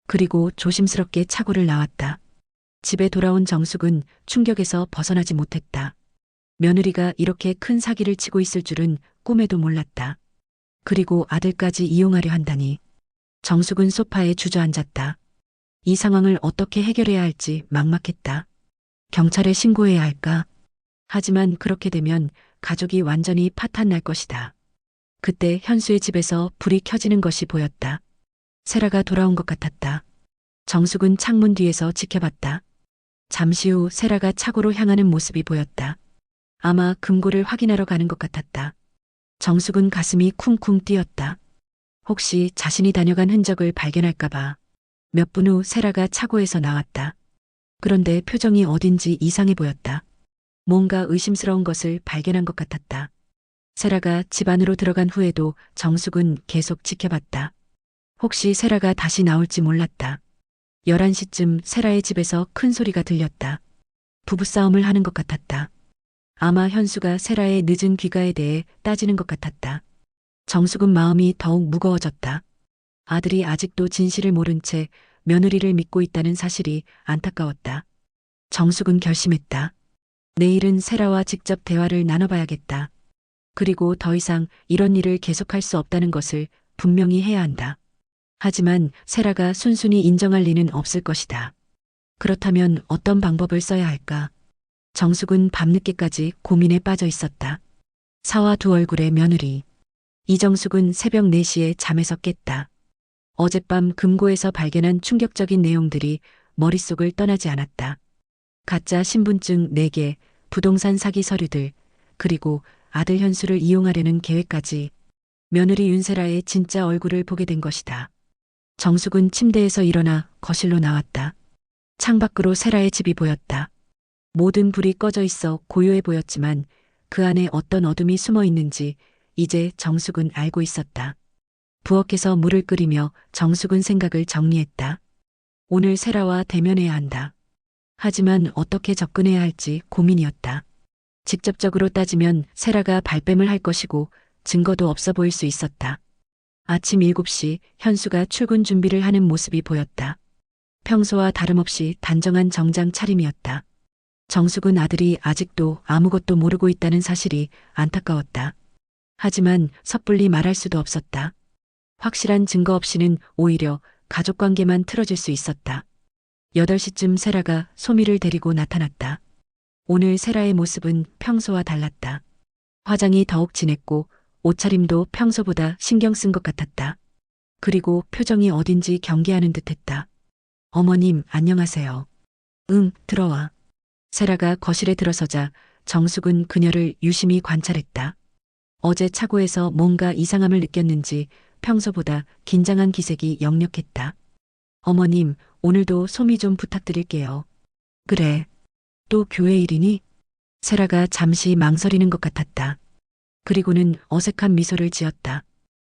Speaker 1: 그리고 조심스럽게 차고를 나왔다. 집에 돌아온 정숙은 충격에서 벗어나지 못했다. 며느리가 이렇게 큰 사기를 치고 있을 줄은 꿈에도 몰랐다. 그리고 아들까지 이용하려 한다니. 정숙은 소파에 주저앉았다. 이 상황을 어떻게 해결해야 할지 막막했다. 경찰에 신고해야 할까? 하지만 그렇게 되면 가족이 완전히 파탄 날 것이다. 그때 현수의 집에서 불이 켜지는 것이 보였다. 세라가 돌아온 것 같았다. 정숙은 창문 뒤에서 지켜봤다. 잠시 후 세라가 차고로 향하는 모습이 보였다. 아마 금고를 확인하러 가는 것 같았다. 정숙은 가슴이 쿵쿵 뛰었다. 혹시 자신이 다녀간 흔적을 발견할까봐. 몇 분 후 세라가 차고에서 나왔다. 그런데 표정이 어딘지 이상해 보였다. 뭔가 의심스러운 것을 발견한 것 같았다. 세라가 집 안으로 들어간 후에도 정숙은 계속 지켜봤다. 혹시 세라가 다시 나올지 몰랐다. 11시쯤 세라의 집에서 큰 소리가 들렸다. 부부싸움을 하는 것 같았다. 아마 현수가 세라의 늦은 귀가에 대해 따지는 것 같았다. 정숙은 마음이 더욱 무거워졌다. 아들이 아직도 진실을 모른 채 며느리를 믿고 있다는 사실이 안타까웠다. 정숙은 결심했다. 내일은 세라와 직접 대화를 나눠봐야겠다. 그리고 더 이상 이런 일을 계속할 수 없다는 것을 분명히 해야 한다. 하지만 세라가 순순히 인정할 리는 없을 것이다. 그렇다면 어떤 방법을 써야 할까? 정숙은 밤늦게까지 고민에 빠져 있었다. 사와 두 얼굴의 며느리. 이정숙은 새벽 4시에 잠에서 깼다. 어젯밤 금고에서 발견한 충격적인 내용들이 머릿속을 떠나지 않았다. 가짜 신분증 4개, 부동산 사기 서류들, 그리고 아들 현수를 이용하려는 계획까지. 며느리 윤세라의 진짜 얼굴을 보게 된 것이다. 정숙은 침대에서 일어나 거실로 나왔다. 창밖으로 세라의 집이 보였다. 모든 불이 꺼져 있어 고요해 보였지만 그 안에 어떤 어둠이 숨어 있는지 이제 정숙은 알고 있었다. 부엌에서 물을 끓이며 정숙은 생각을 정리했다. 오늘 세라와 대면해야 한다. 하지만 어떻게 접근해야 할지 고민이었다. 직접적으로 따지면 세라가 발뺌을 할 것이고 증거도 없어 보일 수 있었다. 아침 7시 현수가 출근 준비를 하는 모습이 보였다. 평소와 다름없이 단정한 정장 차림이었다. 정숙은 아들이 아직도 아무것도 모르고 있다는 사실이 안타까웠다. 하지만 섣불리 말할 수도 없었다. 확실한 증거 없이는 오히려 가족관계만 틀어질 수 있었다. 8시쯤 세라가 소미를 데리고 나타났다. 오늘 세라의 모습은 평소와 달랐다. 화장이 더욱 진했고 옷차림도 평소보다 신경 쓴 것 같았다. 그리고 표정이 어딘지 경계하는 듯했다. 어머님, 안녕하세요. 응, 들어와. 세라가 거실에 들어서자 정숙은 그녀를 유심히 관찰했다. 어제 차고에서 뭔가 이상함을 느꼈는지 평소보다 긴장한 기색이 역력했다. 어머님, 오늘도 소미 좀 부탁드릴게요. 그래. 또 교회 일이니? 세라가 잠시 망설이는 것 같았다. 그리고는 어색한 미소를 지었다.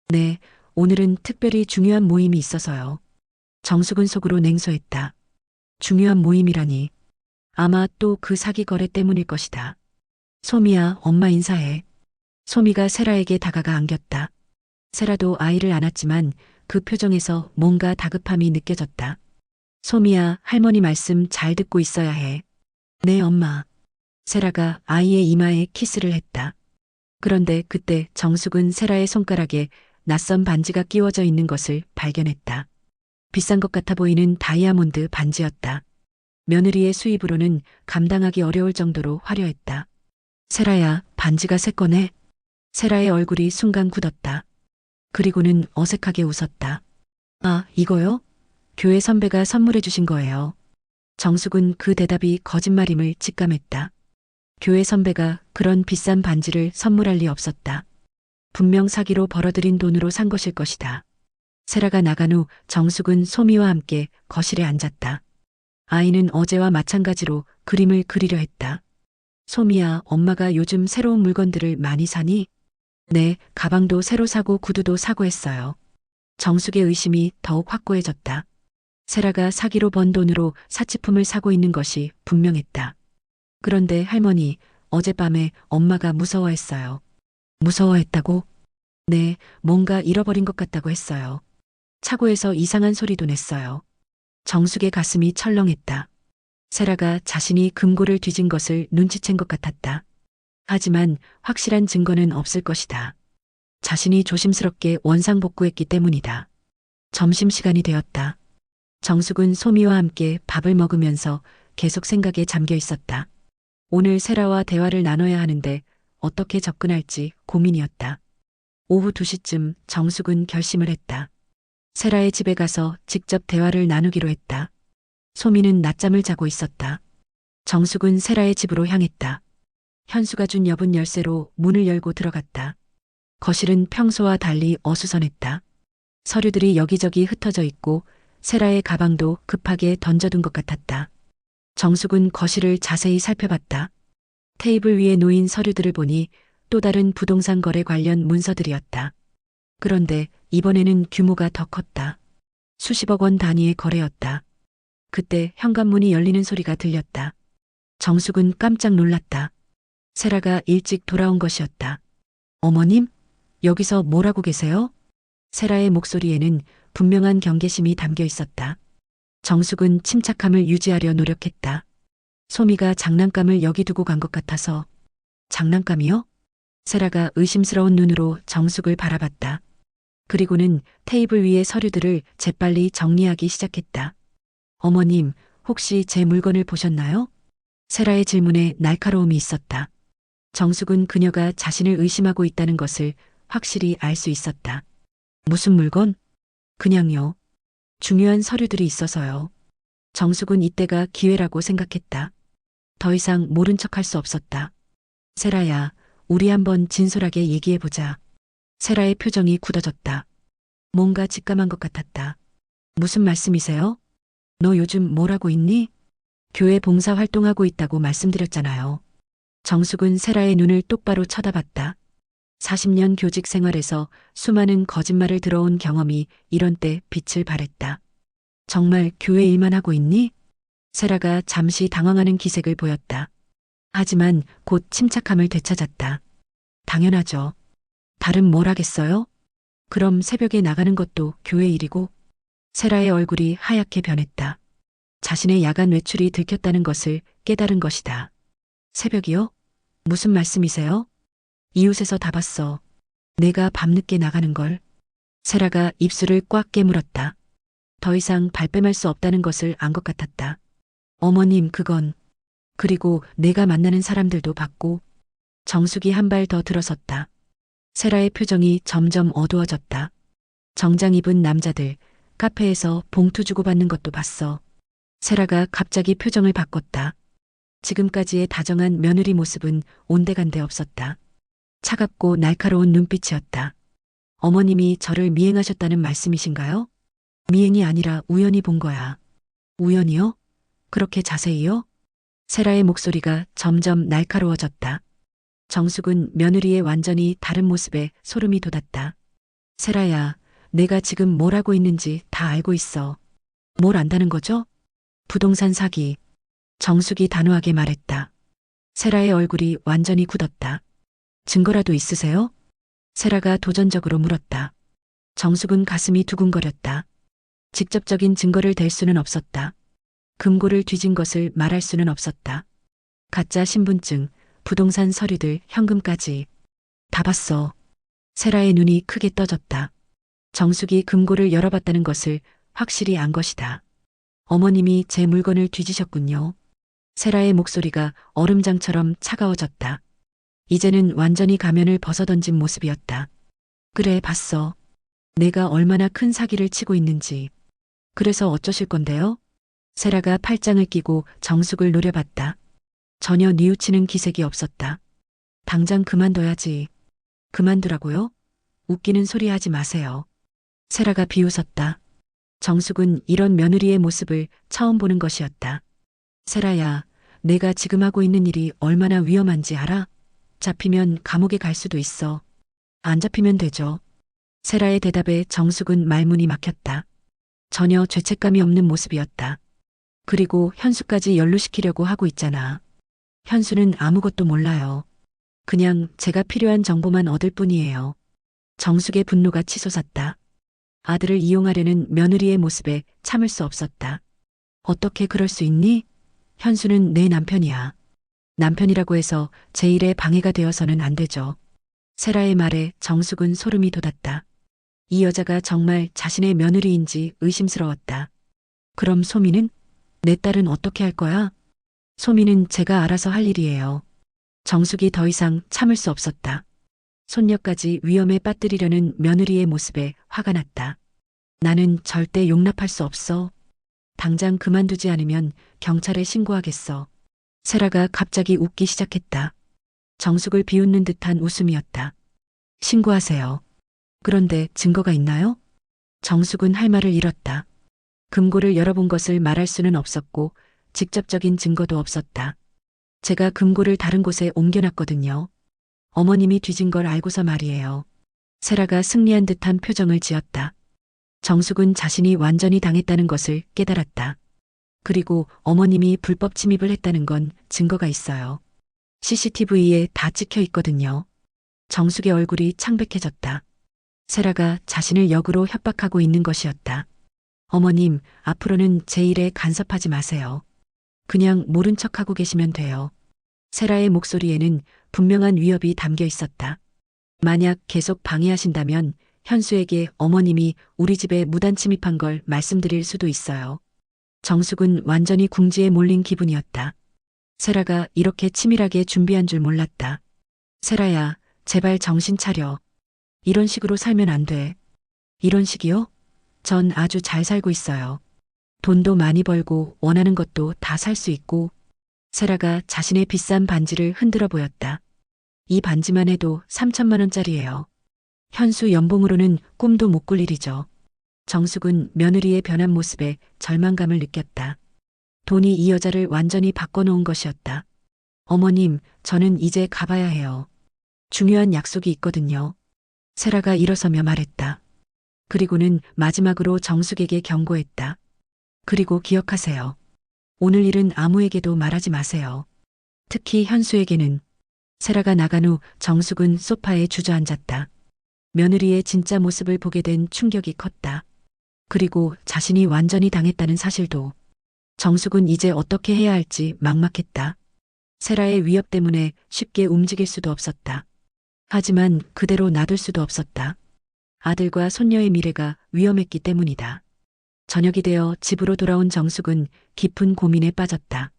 Speaker 1: 네, 오늘은 특별히 중요한 모임이 있어서요. 정숙은 속으로 냉소했다. 중요한 모임이라니. 아마 또 그 사기 거래 때문일 것이다. 소미야, 엄마 인사해. 소미가 세라에게 다가가 안겼다. 세라도 아이를 안았지만 그 표정에서 뭔가 다급함이 느껴졌다. 소미야, 할머니 말씀 잘 듣고 있어야 해. 네, 엄마. 세라가 아이의 이마에 키스를 했다. 그런데 그때 정숙은 세라의 손가락에 낯선 반지가 끼워져 있는 것을 발견했다. 비싼 것 같아 보이는 다이아몬드 반지였다. 며느리의 수입으로는 감당하기 어려울 정도로 화려했다. 세라야, 반지가 새 거네. 세라의 얼굴이 순간 굳었다. 그리고는 어색하게 웃었다. 아, 이거요? 교회 선배가 선물해 주신 거예요. 정숙은 그 대답이 거짓말임을 직감했다. 교회 선배가 그런 비싼 반지를 선물할 리 없었다. 분명 사기로 벌어들인 돈으로 산 것일 것이다. 세라가 나간 후 정숙은 소미와 함께 거실에 앉았다. 아이는 어제와 마찬가지로 그림을 그리려 했다. 소미야, 엄마가 요즘 새로운 물건들을 많이 사니? 네, 가방도 새로 사고 구두도 사고 했어요. 정숙의 의심이 더욱 확고해졌다. 세라가 사기로 번 돈으로 사치품을 사고 있는 것이 분명했다. 그런데 할머니, 어젯밤에 엄마가 무서워했어요. 무서워했다고? 네, 뭔가 잃어버린 것 같다고 했어요. 차고에서 이상한 소리도 냈어요. 정숙의 가슴이 철렁했다. 세라가 자신이 금고를 뒤진 것을 눈치챈 것 같았다. 하지만 확실한 증거는 없을 것이다. 자신이 조심스럽게 원상복구했기 때문이다. 점심시간이 되었다. 정숙은 소미와 함께 밥을 먹으면서 계속 생각에 잠겨 있었다. 오늘 세라와 대화를 나눠야 하는데 어떻게 접근할지 고민이었다. 오후 2시쯤 정숙은 결심을 했다. 세라의 집에 가서 직접 대화를 나누기로 했다. 소미는 낮잠을 자고 있었다. 정숙은 세라의 집으로 향했다. 현수가 준 여분 열쇠로 문을 열고 들어갔다. 거실은 평소와 달리 어수선했다. 서류들이 여기저기 흩어져 있고 세라의 가방도 급하게 던져둔 것 같았다. 정숙은 거실을 자세히 살펴봤다. 테이블 위에 놓인 서류들을 보니 또 다른 부동산 거래 관련 문서들이었다. 그런데 이번에는 규모가 더 컸다. 수십억 원 단위의 거래였다. 그때 현관문이 열리는 소리가 들렸다. 정숙은 깜짝 놀랐다. 세라가 일찍 돌아온 것이었다. 어머님? 여기서 뭘 하고 계세요? 세라의 목소리에는 분명한 경계심이 담겨 있었다. 정숙은 침착함을 유지하려 노력했다. 소미가 장난감을 여기 두고 간 것 같아서. 장난감이요? 세라가 의심스러운 눈으로 정숙을 바라봤다. 그리고는 테이블 위의 서류들을 재빨리 정리하기 시작했다. 어머님, 혹시 제 물건을 보셨나요? 세라의 질문에 날카로움이 있었다. 정숙은 그녀가 자신을 의심하고 있다는 것을 확실히 알 수 있었다. 무슨 물건? 그냥요. 중요한 서류들이 있어서요. 정숙은 이때가 기회라고 생각했다. 더 이상 모른 척할 수 없었다. 세라야, 우리 한번 진솔하게 얘기해보자. 세라의 표정이 굳어졌다. 뭔가 직감한 것 같았다. 무슨 말씀이세요? 너 요즘 뭘 하고 있니? 교회 봉사 활동하고 있다고 말씀드렸잖아요. 정숙은 세라의 눈을 똑바로 쳐다봤다. 40년 교직 생활에서 수많은 거짓말을 들어온 경험이 이런 때 빛을 발했다. 정말 교회 일만 하고 있니? 세라가 잠시 당황하는 기색을 보였다. 하지만 곧 침착함을 되찾았다. 당연하죠. 다른 뭘 하겠어요? 그럼 새벽에 나가는 것도 교회 일이고. 세라의 얼굴이 하얗게 변했다. 자신의 야간 외출이 들켰다는 것을 깨달은 것이다. 새벽이요? 무슨 말씀이세요? 이웃에서 다 봤어. 내가 밤늦게 나가는 걸. 세라가 입술을 꽉 깨물었다. 더 이상 발뺌할 수 없다는 것을 안 것 같았다. 어머님, 그건. 그리고 내가 만나는 사람들도 봤고. 정숙이 한 발 더 들어섰다. 세라의 표정이 점점 어두워졌다. 정장 입은 남자들, 카페에서 봉투 주고받는 것도 봤어. 세라가 갑자기 표정을 바꿨다. 지금까지의 다정한 며느리 모습은 온데간데 없었다. 차갑고 날카로운 눈빛이었다. 어머님이 저를 미행하셨다는 말씀이신가요? 미행이 아니라 우연히 본 거야. 우연이요? 그렇게 자세히요? 세라의 목소리가 점점 날카로워졌다. 정숙은 며느리의 완전히 다른 모습에 소름이 돋았다. 세라야, 내가 지금 뭘 하고 있는지 다 알고 있어. 뭘 안다는 거죠? 부동산 사기. 정숙이 단호하게 말했다. 세라의 얼굴이 완전히 굳었다. 증거라도 있으세요? 세라가 도전적으로 물었다. 정숙은 가슴이 두근거렸다. 직접적인 증거를 댈 수는 없었다. 금고를 뒤진 것을 말할 수는 없었다. 가짜 신분증, 부동산 서류들, 현금까지. 다 봤어. 세라의 눈이 크게 떠졌다. 정숙이 금고를 열어봤다는 것을 확실히 안 것이다. 어머님이 제 물건을 뒤지셨군요. 세라의 목소리가 얼음장처럼 차가워졌다. 이제는 완전히 가면을 벗어던진 모습이었다. 그래, 봤어. 내가 얼마나 큰 사기를 치고 있는지. 그래서 어쩌실 건데요? 세라가 팔짱을 끼고 정숙을 노려봤다. 전혀 뉘우치는 기색이 없었다. 당장 그만둬야지. 그만두라고요? 웃기는 소리 하지 마세요. 세라가 비웃었다. 정숙은 이런 며느리의 모습을 처음 보는 것이었다. 세라야, 내가 지금 하고 있는 일이 얼마나 위험한지 알아? 잡히면 감옥에 갈 수도 있어. 안 잡히면 되죠. 세라의 대답에 정숙은 말문이 막혔다. 전혀 죄책감이 없는 모습이었다. 그리고 현수까지 연루시키려고 하고 있잖아. 현수는 아무것도 몰라요. 그냥 제가 필요한 정보만 얻을 뿐이에요. 정숙의 분노가 치솟았다. 아들을 이용하려는 며느리의 모습에 참을 수 없었다. 어떻게 그럴 수 있니? 현수는 내 남편이야. 남편이라고 해서 제 일에 방해가 되어서는 안 되죠. 세라의 말에 정숙은 소름이 돋았다. 이 여자가 정말 자신의 며느리인지 의심스러웠다. 그럼 소미는? 내 딸은 어떻게 할 거야? 소미는 제가 알아서 할 일이에요. 정숙이 더 이상 참을 수 없었다. 손녀까지 위험에 빠뜨리려는 며느리의 모습에 화가 났다. 나는 절대 용납할 수 없어. 당장 그만두지 않으면 경찰에 신고하겠어. 세라가 갑자기 웃기 시작했다. 정숙을 비웃는 듯한 웃음이었다. 신고하세요. 그런데 증거가 있나요? 정숙은 할 말을 잃었다. 금고를 열어본 것을 말할 수는 없었고 직접적인 증거도 없었다. 제가 금고를 다른 곳에 옮겨놨거든요. 어머님이 뒤진 걸 알고서 말이에요. 세라가 승리한 듯한 표정을 지었다. 정숙은 자신이 완전히 당했다는 것을 깨달았다. 그리고 어머님이 불법 침입을 했다는 건 증거가 있어요. CCTV에 다 찍혀 있거든요. 정숙의 얼굴이 창백해졌다. 세라가 자신을 역으로 협박하고 있는 것이었다. 어머님, 앞으로는 제 일에 간섭하지 마세요. 그냥 모른 척하고 계시면 돼요. 세라의 목소리에는 분명한 위협이 담겨 있었다. 만약 계속 방해하신다면 현수에게 어머님이 우리 집에 무단 침입한 걸 말씀드릴 수도 있어요. 정숙은 완전히 궁지에 몰린 기분이었다. 세라가 이렇게 치밀하게 준비한 줄 몰랐다. 세라야, 제발 정신 차려. 이런 식으로 살면 안 돼. 이런 식이요? 전 아주 잘 살고 있어요. 돈도 많이 벌고 원하는 것도 다 살 수 있고. 세라가 자신의 비싼 반지를 흔들어 보였다. 이 반지만 해도 3천만 원짜리예요. 현수 연봉으로는 꿈도 못 꿀 일이죠. 정숙은 며느리의 변한 모습에 절망감을 느꼈다. 돈이 이 여자를 완전히 바꿔놓은 것이었다. 어머님, 저는 이제 가봐야 해요. 중요한 약속이 있거든요. 세라가 일어서며 말했다. 그리고는 마지막으로 정숙에게 경고했다. 그리고 기억하세요. 오늘 일은 아무에게도 말하지 마세요. 특히 현수에게는. 세라가 나간 후 정숙은 소파에 주저앉았다. 며느리의 진짜 모습을 보게 된 충격이 컸다. 그리고 자신이 완전히 당했다는 사실도. 정숙은 이제 어떻게 해야 할지 막막했다. 세라의 위협 때문에 쉽게 움직일 수도 없었다. 하지만 그대로 놔둘 수도 없었다. 아들과 손녀의 미래가 위험했기 때문이다. 저녁이 되어 집으로 돌아온 정숙은 깊은 고민에 빠졌다.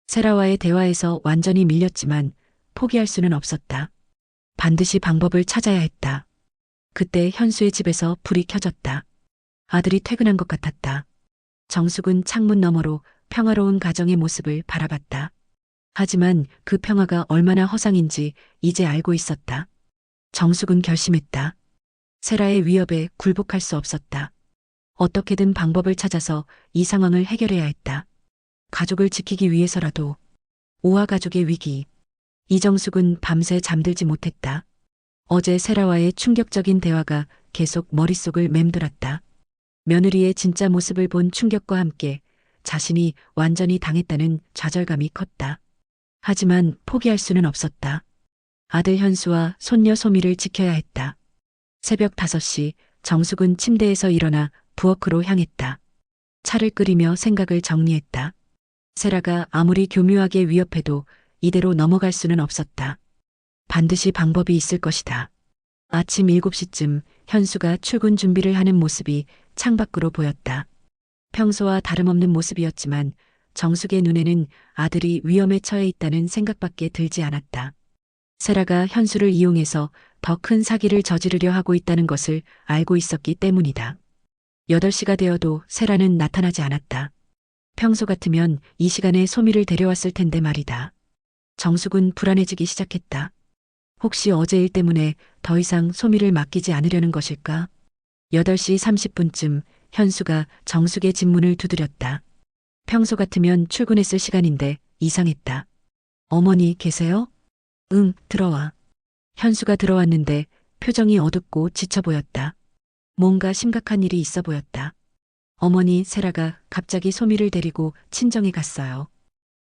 Speaker 1: 세라와의 대화에서 완전히 밀렸지만 포기할 수는 없었다. 반드시 방법을 찾아야 했다. 그때 현수의 집에서 불이 켜졌다. 아들이 퇴근한 것 같았다. 정숙은 창문 너머로 평화로운 가정의 모습을 바라봤다. 하지만 그 평화가 얼마나 허상인지 이제 알고 있었다. 정숙은 결심했다. 세라의 위협에 굴복할 수 없었다. 어떻게든 방법을 찾아서 이 상황을 해결해야 했다. 가족을 지키기 위해서라도. 오화 가족의 위기. 이정숙은 밤새 잠들지 못했다. 어제 세라와의 충격적인 대화가 계속 머릿속을 맴돌았다. 며느리의 진짜 모습을 본 충격과 함께 자신이 완전히 당했다는 좌절감이 컸다. 하지만 포기할 수는 없었다. 아들 현수와 손녀 소미를 지켜야 했다. 새벽 5시 정숙은 침대에서 일어나 부엌으로 향했다. 차를 끓이며 생각을 정리했다. 세라가 아무리 교묘하게 위협해도 이대로 넘어갈 수는 없었다. 반드시 방법이 있을 것이다. 아침 7시쯤 현수가 출근 준비를 하는 모습이 창밖으로 보였다. 평소와 다름없는 모습이었지만 정숙의 눈에는 아들이 위험에 처해 있다는 생각밖에 들지 않았다. 세라가 현수를 이용해서 더 큰 사기를 저지르려 하고 있다는 것을 알고 있었기 때문이다. 8시가 되어도 세라는 나타나지 않았다. 평소 같으면 이 시간에 소미를 데려왔을 텐데 말이다. 정숙은 불안해지기 시작했다. 혹시 어제 일 때문에 더 이상 소미를 맡기지 않으려는 것일까? 8시 30분쯤 현수가 정숙의 집 문을 두드렸다. 평소 같으면 출근했을 시간인데 이상했다. 어머니 계세요? 응, 들어와. 현수가 들어왔는데 표정이 어둡고 지쳐 보였다. 뭔가 심각한 일이 있어 보였다. 어머니 세라가 갑자기 소미를 데리고 친정에 갔어요.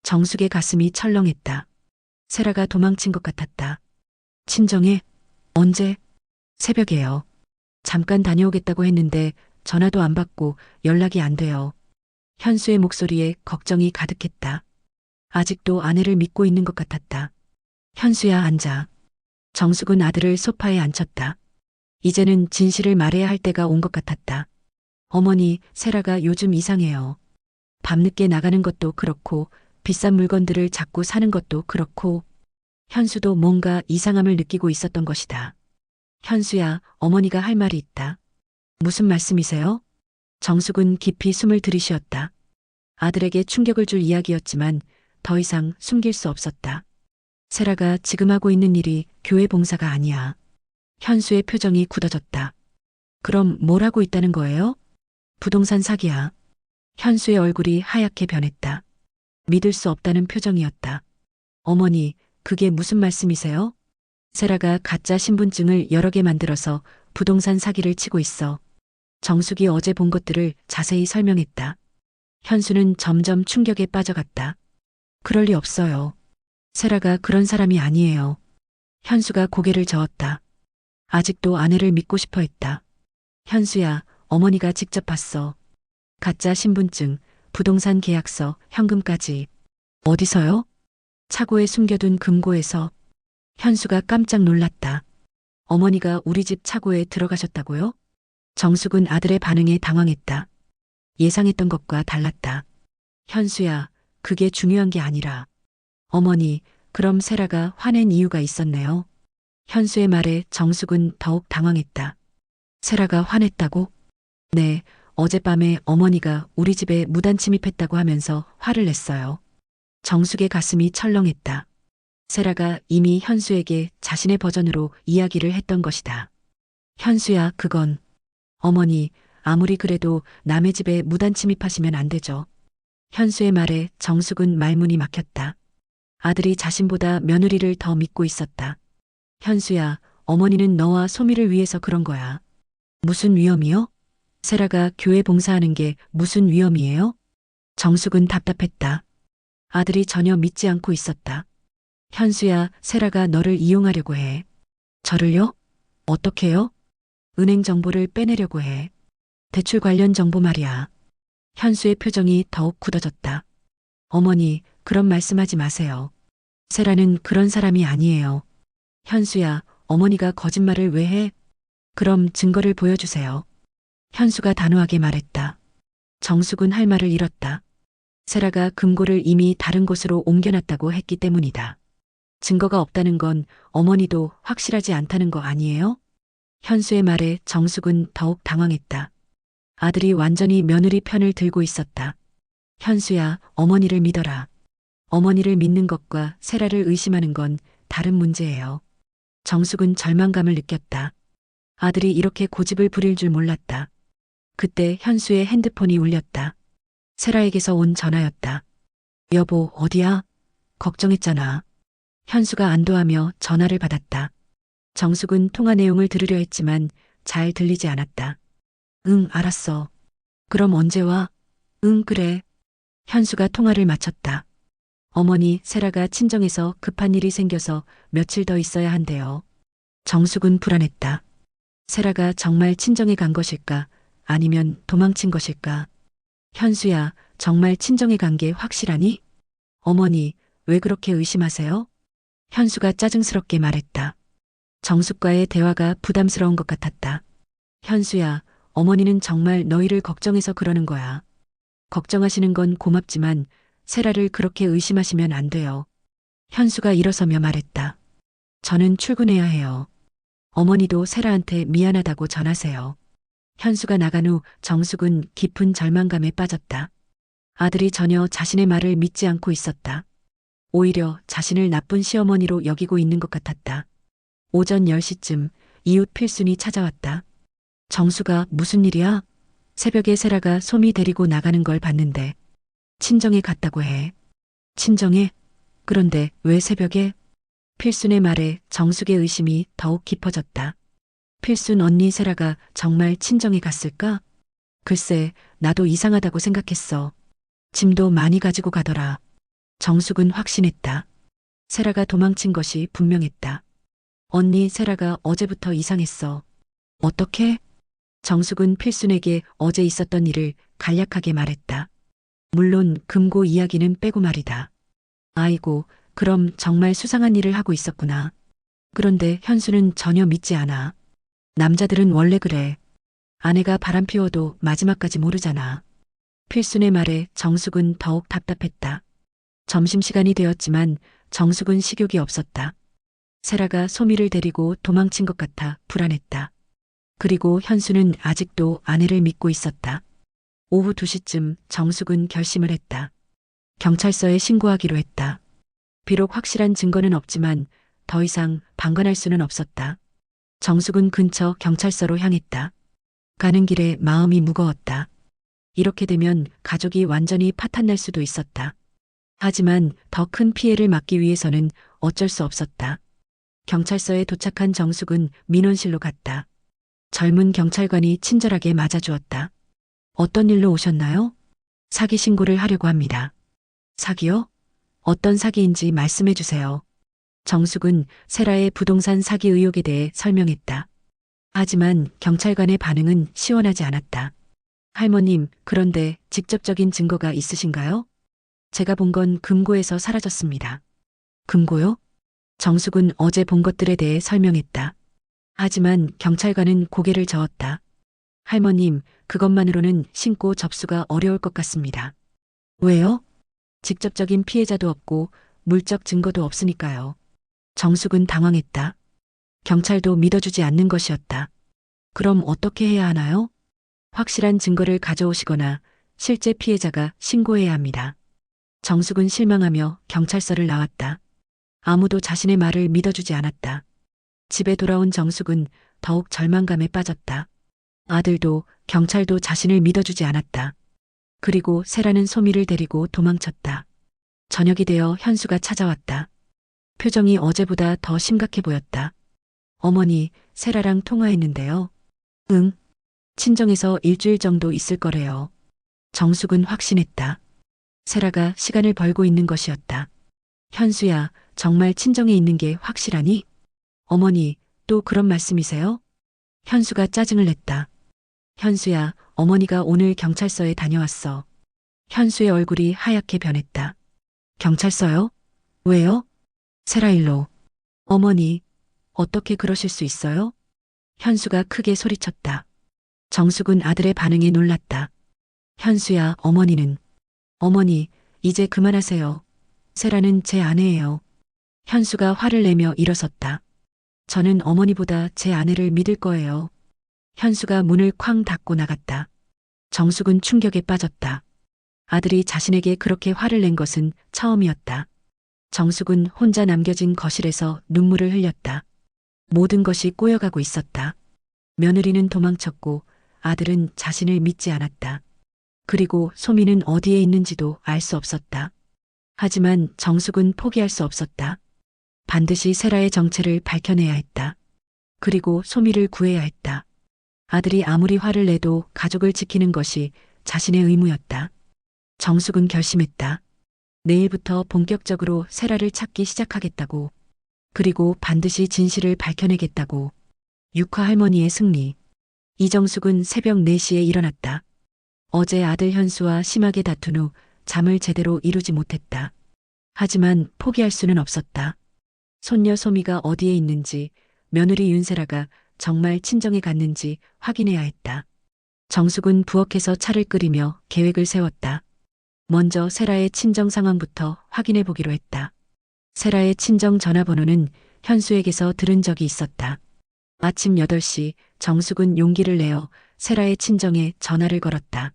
Speaker 1: 정숙의 가슴이 철렁했다. 세라가 도망친 것 같았다. 친정에? 언제? 새벽에요. 잠깐 다녀오겠다고 했는데 전화도 안 받고 연락이 안 돼요. 현수의 목소리에 걱정이 가득했다. 아직도 아내를 믿고 있는 것 같았다. 현수야, 앉아. 정숙은 아들을 소파에 앉혔다. 이제는 진실을 말해야 할 때가 온 것 같았다. 어머니, 세라가 요즘 이상해요. 밤늦게 나가는 것도 그렇고 비싼 물건들을 자꾸 사는 것도 그렇고 현수도 뭔가 이상함을 느끼고 있었던 것이다. 현수야, 어머니가 할 말이 있다. 무슨 말씀이세요? 정숙은 깊이 숨을 들이쉬었다. 아들에게 충격을 줄 이야기였지만 더 이상 숨길 수 없었다. 세라가 지금 하고 있는 일이 교회 봉사가 아니야. 현수의 표정이 굳어졌다. 그럼 뭘 하고 있다는 거예요? 부동산 사기야. 현수의 얼굴이 하얗게 변했다. 믿을 수 없다는 표정이었다. 어머니, 그게 무슨 말씀이세요? 세라가 가짜 신분증을 여러 개 만들어서 부동산 사기를 치고 있어. 정숙이 어제 본 것들을 자세히 설명했다. 현수는 점점 충격에 빠져갔다. 그럴 리 없어요. 세라가 그런 사람이 아니에요. 현수가 고개를 저었다. 아직도 아내를 믿고 싶어 했다. 현수야, 어머니가 직접 봤어. 가짜 신분증, 부동산 계약서, 현금까지. 어디서요? 차고에 숨겨둔 금고에서. 현수가 깜짝 놀랐다. 어머니가 우리 집 차고에 들어가셨다고요? 정숙은 아들의 반응에 당황했다. 예상했던 것과 달랐다. 현수야, 그게 중요한 게 아니라. 어머니, 그럼 세라가 화낸 이유가 있었네요. 현수의 말에 정숙은 더욱 당황했다. 세라가 화냈다고? 네, 어젯밤에 어머니가 우리 집에 무단 침입했다고 하면서 화를 냈어요. 정숙의 가슴이 철렁했다. 세라가 이미 현수에게 자신의 버전으로 이야기를 했던 것이다. 현수야, 그건. 어머니, 아무리 그래도 남의 집에 무단 침입하시면 안 되죠. 현수의 말에 정숙은 말문이 막혔다. 아들이 자신보다 며느리를 더 믿고 있었다. 현수야, 어머니는 너와 소미를 위해서 그런 거야. 무슨 위험이요? 세라가 교회 봉사하는 게 무슨 위험이에요? 정숙은 답답했다. 아들이 전혀 믿지 않고 있었다. 현수야, 세라가 너를 이용하려고 해. 저를요? 어떻게요? 은행 정보를 빼내려고 해. 대출 관련 정보 말이야. 현수의 표정이 더욱 굳어졌다. 어머니, 그런 말씀하지 마세요. 세라는 그런 사람이 아니에요. 현수야, 어머니가 거짓말을 왜 해? 그럼 증거를 보여주세요. 현수가 단호하게 말했다. 정숙은 할 말을 잃었다. 세라가 금고를 이미 다른 곳으로 옮겨놨다고 했기 때문이다. 증거가 없다는 건 어머니도 확실하지 않다는 거 아니에요? 현수의 말에 정숙은 더욱 당황했다. 아들이 완전히 며느리 편을 들고 있었다. 현수야, 어머니를 믿어라. 어머니를 믿는 것과 세라를 의심하는 건 다른 문제예요. 정숙은 절망감을 느꼈다. 아들이 이렇게 고집을 부릴 줄 몰랐다. 그때 현수의 핸드폰이 울렸다. 세라에게서 온 전화였다. 여보, 어디야? 걱정했잖아. 현수가 안도하며 전화를 받았다. 정숙은 통화 내용을 들으려 했지만 잘 들리지 않았다. 응, 알았어. 그럼 언제 와? 응, 그래. 현수가 통화를 마쳤다. 어머니, 세라가 친정에서 급한 일이 생겨서 며칠 더 있어야 한대요. 정숙은 불안했다. 세라가 정말 친정에 간 것일까? 아니면 도망친 것일까? 현수야, 정말 친정에 간 게 확실하니? 어머니, 왜 그렇게 의심하세요? 현수가 짜증스럽게 말했다. 정숙과의 대화가 부담스러운 것 같았다. 현수야, 어머니는 정말 너희를 걱정해서 그러는 거야. 걱정하시는 건 고맙지만 세라를 그렇게 의심하시면 안 돼요. 현수가 일어서며 말했다. 저는 출근해야 해요. 어머니도 세라한테 미안하다고 전하세요. 현수가 나간 후 정숙은 깊은 절망감에 빠졌다. 아들이 전혀 자신의 말을 믿지 않고 있었다. 오히려 자신을 나쁜 시어머니로 여기고 있는 것 같았다. 오전 10시쯤 이웃 필순이 찾아왔다. 정수가 무슨 일이야? 새벽에 세라가 소미 데리고 나가는 걸 봤는데 친정에 갔다고 해. 친정에? 그런데 왜 새벽에? 필순의 말에 정숙의 의심이 더욱 깊어졌다. 필순 언니 세라가 정말 친정에 갔을까? 글쎄, 나도 이상하다고 생각했어. 짐도 많이 가지고 가더라. 정숙은 확신했다. 세라가 도망친 것이 분명했다. 언니 세라가 어제부터 이상했어. 어떻게? 정숙은 필순에게 어제 있었던 일을 간략하게 말했다. 물론 금고 이야기는 빼고 말이다. 아이고, 그럼 정말 수상한 일을 하고 있었구나. 그런데 현수는 전혀 믿지 않아. 남자들은 원래 그래. 아내가 바람 피워도 마지막까지 모르잖아. 필순의 말에 정숙은 더욱 답답했다. 점심시간이 되었지만 정숙은 식욕이 없었다. 세라가 소미를 데리고 도망친 것 같아 불안했다. 그리고 현수는 아직도 아내를 믿고 있었다. 오후 2시쯤 정숙은 결심을 했다. 경찰서에 신고하기로 했다. 비록 확실한 증거는 없지만 더 이상 방관할 수는 없었다. 정숙은 근처 경찰서로 향했다. 가는 길에 마음이 무거웠다. 이렇게 되면 가족이 완전히 파탄날 수도 있었다. 하지만 더 큰 피해를 막기 위해서는 어쩔 수 없었다. 경찰서에 도착한 정숙은 민원실로 갔다. 젊은 경찰관이 친절하게 맞아주었다. 어떤 일로 오셨나요? 사기 신고를 하려고 합니다. 사기요? 어떤 사기인지 말씀해 주세요. 정숙은 세라의 부동산 사기 의혹에 대해 설명했다. 하지만 경찰관의 반응은 시원하지 않았다. 할머님, 그런데 직접적인 증거가 있으신가요? 제가 본 건 금고에서 사라졌습니다. 금고요? 정숙은 어제 본 것들에 대해 설명했다. 하지만 경찰관은 고개를 저었다. 할머님, 그것만으로는 신고 접수가 어려울 것 같습니다. 왜요? 직접적인 피해자도 없고 물적 증거도 없으니까요. 정숙은 당황했다. 경찰도 믿어주지 않는 것이었다. 그럼 어떻게 해야 하나요? 확실한 증거를 가져오시거나 실제 피해자가 신고해야 합니다. 정숙은 실망하며 경찰서를 나왔다. 아무도 자신의 말을 믿어주지 않았다. 집에 돌아온 정숙은 더욱 절망감에 빠졌다. 아들도 경찰도 자신을 믿어주지 않았다. 그리고 세라는 소미를 데리고 도망쳤다. 저녁이 되어 현수가 찾아왔다. 표정이 어제보다 더 심각해 보였다. 어머니, 세라랑 통화했는데요. 응. 친정에서 일주일 정도 있을 거래요. 정숙은 확신했다. 세라가 시간을 벌고 있는 것이었다. 현수야, 정말 친정에 있는 게 확실하니? 어머니, 또 그런 말씀이세요? 현수가 짜증을 냈다. 현수야, 어머니가 오늘 경찰서에 다녀왔어. 현수의 얼굴이 하얗게 변했다. 경찰서요? 왜요? 세라 일로. 어머니, 어떻게 그러실 수 있어요? 현수가 크게 소리쳤다. 정숙은 아들의 반응에 놀랐다. 현수야, 어머니는. 어머니, 이제 그만하세요. 세라는 제 아내예요. 현수가 화를 내며 일어섰다. 저는 어머니보다 제 아내를 믿을 거예요. 현수가 문을 쾅 닫고 나갔다. 정숙은 충격에 빠졌다. 아들이 자신에게 그렇게 화를 낸 것은 처음이었다. 정숙은 혼자 남겨진 거실에서 눈물을 흘렸다. 모든 것이 꼬여가고 있었다. 며느리는 도망쳤고 아들은 자신을 믿지 않았다. 그리고 소미는 어디에 있는지도 알 수 없었다. 하지만 정숙은 포기할 수 없었다. 반드시 세라의 정체를 밝혀내야 했다. 그리고 소미를 구해야 했다. 아들이 아무리 화를 내도 가족을 지키는 것이 자신의 의무였다. 정숙은 결심했다. 내일부터 본격적으로 세라를 찾기 시작하겠다고. 그리고 반드시 진실을 밝혀내겠다고. 육화 할머니의 승리. 이정숙은 새벽 4시에 일어났다. 어제 아들 현수와 심하게 다툰 후 잠을 제대로 이루지 못했다. 하지만 포기할 수는 없었다. 손녀 소미가 어디에 있는지, 며느리 윤세라가 정말 친정에 갔는지 확인해야 했다. 정숙은 부엌에서 차를 끓이며 계획을 세웠다. 먼저 세라의 친정 상황부터 확인해 보기로 했다. 세라의 친정 전화번호는 현수에게서 들은 적이 있었다. 아침 8시 정숙은 용기를 내어 세라의 친정에 전화를 걸었다.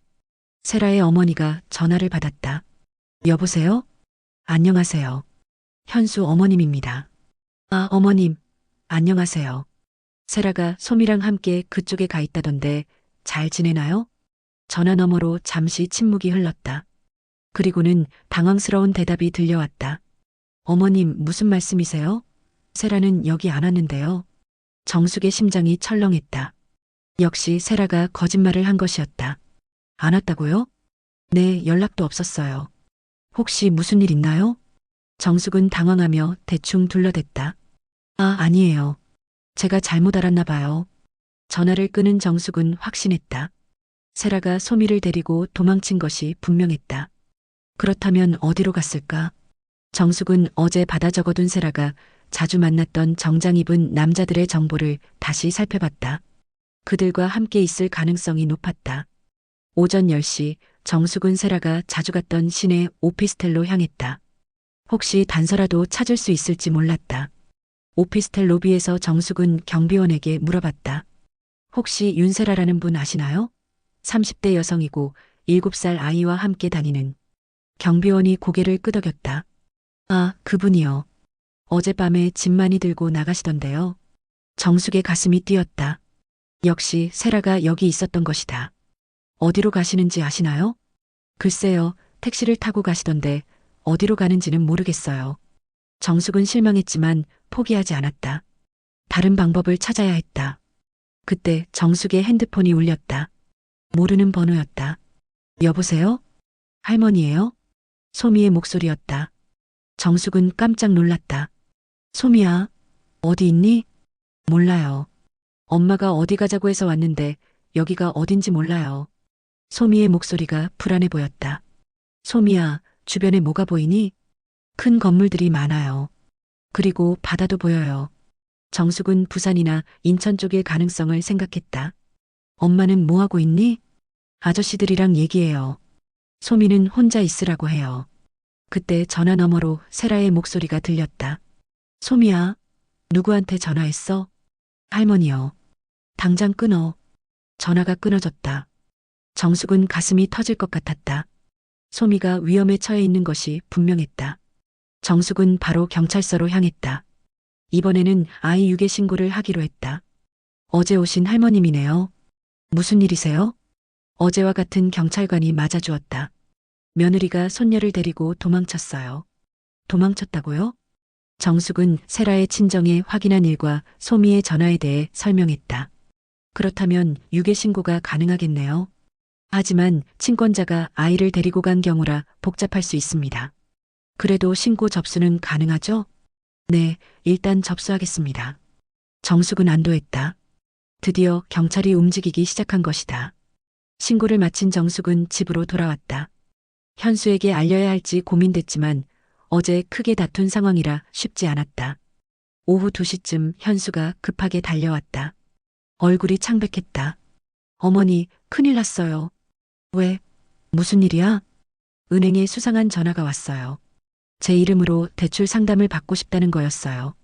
Speaker 1: 세라의 어머니가 전화를 받았다. 여보세요? 안녕하세요. 현수 어머님입니다. 아, 어머님. 안녕하세요. 세라가 소미랑 함께 그쪽에 가 있다던데 잘 지내나요? 전화 너머로 잠시 침묵이 흘렀다. 그리고는 당황스러운 대답이 들려왔다. 어머님, 무슨 말씀이세요? 세라는 여기 안 왔는데요. 정숙의 심장이 철렁했다. 역시 세라가 거짓말을 한 것이었다. 안 왔다고요? 네, 연락도 없었어요. 혹시 무슨 일 있나요? 정숙은 당황하며 대충 둘러댔다. 아니에요. 제가 잘못 알았나 봐요. 전화를 끊은 정숙은 확신했다. 세라가 소미를 데리고 도망친 것이 분명했다. 그렇다면 어디로 갔을까? 정숙은 어제 받아 적어둔 세라가 자주 만났던 정장 입은 남자들의 정보를 다시 살펴봤다. 그들과 함께 있을 가능성이 높았다. 오전 10시 정숙은 세라가 자주 갔던 시내 오피스텔로 향했다. 혹시 단서라도 찾을 수 있을지 몰랐다. 오피스텔 로비에서 정숙은 경비원에게 물어봤다. 혹시 윤세라라는 분 아시나요? 30대 여성이고 7살 아이와 함께 다니는. 경비원이 고개를 끄덕였다. 그분이요. 어젯밤에 짐 많이 들고 나가시던데요. 정숙의 가슴이 뛰었다. 역시 세라가 여기 있었던 것이다. 어디로 가시는지 아시나요? 글쎄요, 택시를 타고 가시던데 어디로 가는지는 모르겠어요. 정숙은 실망했지만 포기하지 않았다. 다른 방법을 찾아야 했다. 그때 정숙의 핸드폰이 울렸다. 모르는 번호였다. 여보세요? 할머니예요? 소미의 목소리였다. 정숙은 깜짝 놀랐다. 소미야, 어디 있니? 몰라요. 엄마가 어디 가자고 해서 왔는데 여기가 어딘지 몰라요. 소미의 목소리가 불안해 보였다. 소미야, 주변에 뭐가 보이니? 큰 건물들이 많아요. 그리고 바다도 보여요. 정숙은 부산이나 인천 쪽일 가능성을 생각했다. 엄마는 뭐 하고 있니? 아저씨들이랑 얘기해요. 소미는 혼자 있으라고 해요. 그때 전화 너머로 세라의 목소리가 들렸다. 소미야, 누구한테 전화했어? 할머니요. 당장 끊어. 전화가 끊어졌다. 정숙은 가슴이 터질 것 같았다. 소미가 위험에 처해 있는 것이 분명했다. 정숙은 바로 경찰서로 향했다. 이번에는 아이 유괴 신고를 하기로 했다. 어제 오신 할머님이네요. 무슨 일이세요? 어제와 같은 경찰관이 맞아주었다. 며느리가 손녀를 데리고 도망쳤어요. 도망쳤다고요? 정숙은 세라의 친정에 확인한 일과 소미의 전화에 대해 설명했다. 그렇다면 유괴 신고가 가능하겠네요. 하지만 친권자가 아이를 데리고 간 경우라 복잡할 수 있습니다. 그래도 신고 접수는 가능하죠? 네, 일단 접수하겠습니다. 정숙은 안도했다. 드디어 경찰이 움직이기 시작한 것이다. 신고를 마친 정숙은 집으로 돌아왔다. 현수에게 알려야 할지 고민됐지만 어제 크게 다툰 상황이라 쉽지 않았다. 오후 2시쯤 현수가 급하게 달려왔다. 얼굴이 창백했다. 어머니, 큰일 났어요. 왜? 무슨 일이야? 은행에 수상한 전화가 왔어요. 제 이름으로 대출 상담을 받고 싶다는 거였어요.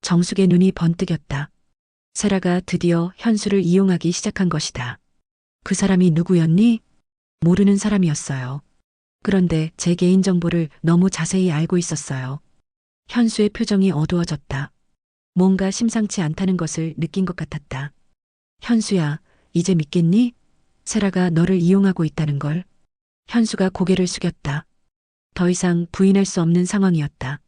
Speaker 1: 정숙의 눈이 번뜩였다. 세라가 드디어 현수를 이용하기 시작한 것이다. 그 사람이 누구였니? 모르는 사람이었어요. 그런데 제 개인정보를 너무 자세히 알고 있었어요. 현수의 표정이 어두워졌다. 뭔가 심상치 않다는 것을 느낀 것 같았다. 현수야, 이제 믿겠니? 세라가 너를 이용하고 있다는 걸. 현수가 고개를 숙였다. 더 이상 부인할 수 없는 상황이었다.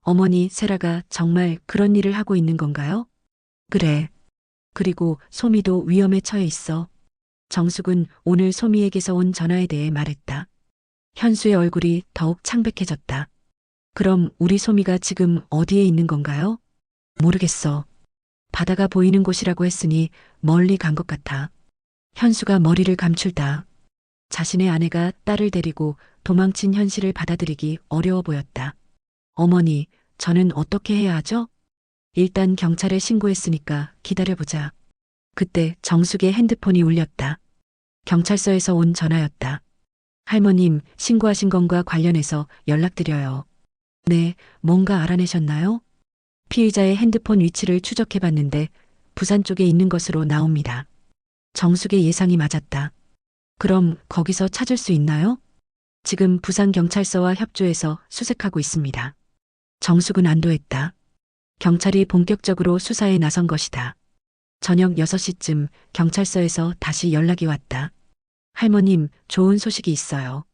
Speaker 1: 어머니, 세라가 정말 그런 일을 하고 있는 건가요? 그래. 그리고 소미도 위험에 처해 있어. 정숙은 오늘 소미에게서 온 전화에 대해 말했다. 현수의 얼굴이 더욱 창백해졌다. 그럼 우리 소미가 지금 어디에 있는 건가요? 모르겠어. 바다가 보이는 곳이라고 했으니 멀리 간 것 같아. 현수가 머리를 감출다. 자신의 아내가 딸을 데리고 도망친 현실을 받아들이기 어려워 보였다. 어머니, 저는 어떻게 해야 하죠? 일단 경찰에 신고했으니까 기다려보자. 그때 정숙의 핸드폰이 울렸다. 경찰서에서 온 전화였다. 할머님, 신고하신 건과 관련해서 연락드려요. 네, 뭔가 알아내셨나요? 피의자의 핸드폰 위치를 추적해봤는데 부산 쪽에 있는 것으로 나옵니다. 정숙의 예상이 맞았다. 그럼 거기서 찾을 수 있나요? 지금 부산경찰서와 협조해서 수색하고 있습니다. 정숙은 안도했다. 경찰이 본격적으로 수사에 나선 것이다. 저녁 6시쯤 경찰서에서 다시 연락이 왔다. 할머님, 좋은 소식이 있어요.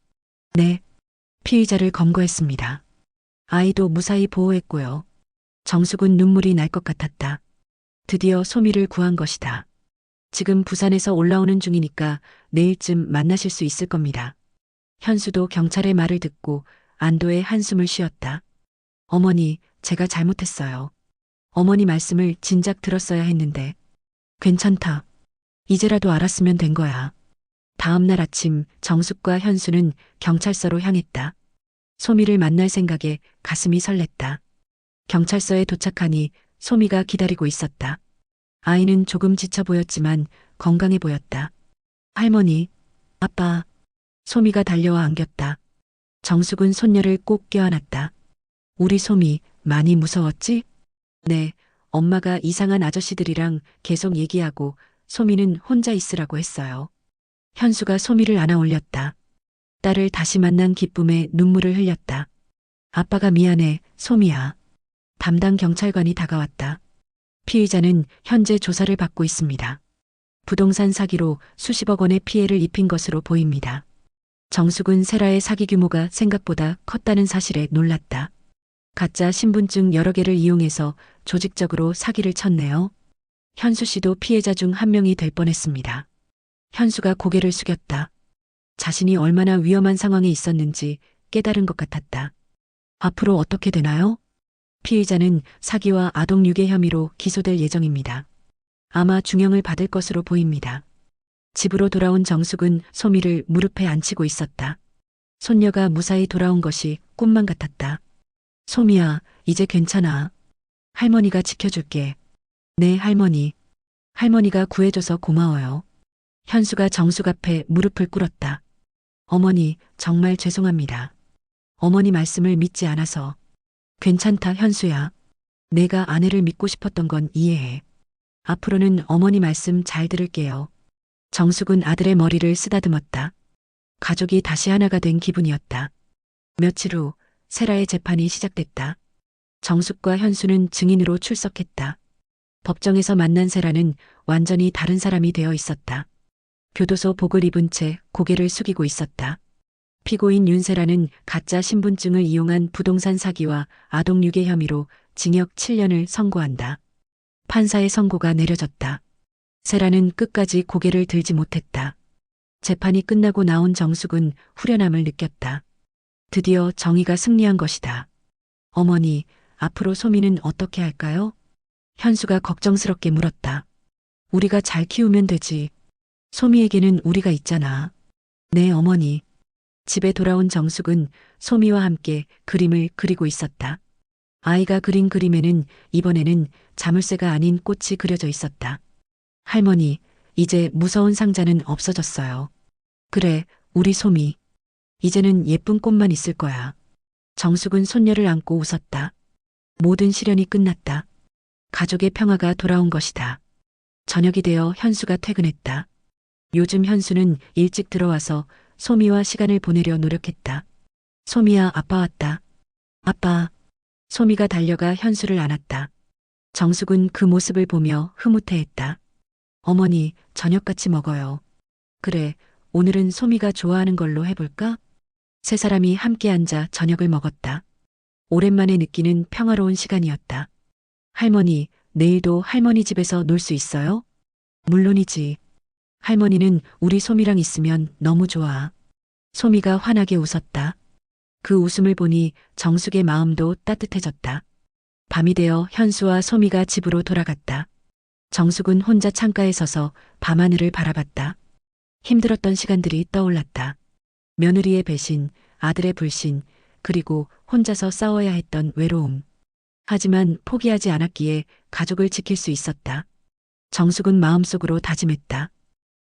Speaker 1: 네. 피의자를 검거했습니다. 아이도 무사히 보호했고요. 정숙은 눈물이 날 것 같았다. 드디어 소미를 구한 것이다. 지금 부산에서 올라오는 중이니까 내일쯤 만나실 수 있을 겁니다. 현수도 경찰의 말을 듣고 안도의 한숨을 쉬었다. 어머니, 제가 잘못했어요. 어머니 말씀을 진작 들었어야 했는데. 괜찮다. 이제라도 알았으면 된 거야. 다음 날 아침 정숙과 현수는 경찰서로 향했다. 소미를 만날 생각에 가슴이 설렜다. 경찰서에 도착하니 소미가 기다리고 있었다. 아이는 조금 지쳐 보였지만 건강해 보였다. 할머니, 아빠. 소미가 달려와 안겼다. 정숙은 손녀를 꼭 껴안았다. 우리 소미 많이 무서웠지? 네, 엄마가 이상한 아저씨들이랑 계속 얘기하고 소미는 혼자 있으라고 했어요. 현수가 소미를 안아 올렸다. 딸을 다시 만난 기쁨에 눈물을 흘렸다. 아빠가 미안해, 소미야. 담당 경찰관이 다가왔다. 피의자는 현재 조사를 받고 있습니다. 부동산 사기로 수십억 원의 피해를 입힌 것으로 보입니다. 정숙은 세라의 사기 규모가 생각보다 컸다는 사실에 놀랐다. 가짜 신분증 여러 개를 이용해서 조직적으로 사기를 쳤네요. 현수 씨도 피해자 중 한 명이 될 뻔했습니다. 현수가 고개를 숙였다. 자신이 얼마나 위험한 상황에 있었는지 깨달은 것 같았다. 앞으로 어떻게 되나요? 피의자는 사기와 아동 유괴 혐의로 기소될 예정입니다. 아마 중형을 받을 것으로 보입니다. 집으로 돌아온 정숙은 소미를 무릎에 앉히고 있었다. 손녀가 무사히 돌아온 것이 꿈만 같았다. 소미야, 이제 괜찮아. 할머니가 지켜줄게. 네, 할머니. 할머니가 구해줘서 고마워요. 현수가 정숙 앞에 무릎을 꿇었다. 어머니, 정말 죄송합니다. 어머니 말씀을 믿지 않아서. 괜찮다, 현수야. 내가 아내를 믿고 싶었던 건 이해해. 앞으로는 어머니 말씀 잘 들을게요. 정숙은 아들의 머리를 쓰다듬었다. 가족이 다시 하나가 된 기분이었다. 며칠 후 세라의 재판이 시작됐다. 정숙과 현수는 증인으로 출석했다. 법정에서 만난 세라는 완전히 다른 사람이 되어 있었다. 교도소 복을 입은 채 고개를 숙이고 있었다. 피고인 윤세라는 가짜 신분증을 이용한 부동산 사기와 아동 유괴 혐의로 징역 7년을 선고한다. 판사의 선고가 내려졌다. 세라는 끝까지 고개를 들지 못했다. 재판이 끝나고 나온 정숙은 후련함을 느꼈다. 드디어 정의가 승리한 것이다. 어머니, 앞으로 소미는 어떻게 할까요? 현수가 걱정스럽게 물었다. 우리가 잘 키우면 되지. 소미에게는 우리가 있잖아. 네, 어머니. 집에 돌아온 정숙은 소미와 함께 그림을 그리고 있었다. 아이가 그린 그림에는 이번에는 자물쇠가 아닌 꽃이 그려져 있었다. 할머니, 이제 무서운 상자는 없어졌어요. 그래, 우리 소미. 이제는 예쁜 꽃만 있을 거야. 정숙은 손녀를 안고 웃었다. 모든 시련이 끝났다. 가족의 평화가 돌아온 것이다. 저녁이 되어 현수가 퇴근했다. 요즘 현수는 일찍 들어와서 소미와 시간을 보내려 노력했다. 소미야, 아빠 왔다. 아빠. 소미가 달려가 현수를 안았다. 정숙은 그 모습을 보며 흐뭇해했다. 어머니, 저녁 같이 먹어요. 그래, 오늘은 소미가 좋아하는 걸로 해볼까? 세 사람이 함께 앉아 저녁을 먹었다. 오랜만에 느끼는 평화로운 시간이었다. 할머니, 내일도 할머니 집에서 놀 수 있어요? 물론이지. 할머니는 우리 소미랑 있으면 너무 좋아. 소미가 환하게 웃었다. 그 웃음을 보니 정숙의 마음도 따뜻해졌다. 밤이 되어 현수와 소미가 집으로 돌아갔다. 정숙은 혼자 창가에 서서 밤하늘을 바라봤다. 힘들었던 시간들이 떠올랐다. 며느리의 배신, 아들의 불신, 그리고 혼자서 싸워야 했던 외로움. 하지만 포기하지 않았기에 가족을 지킬 수 있었다. 정숙은 마음속으로 다짐했다.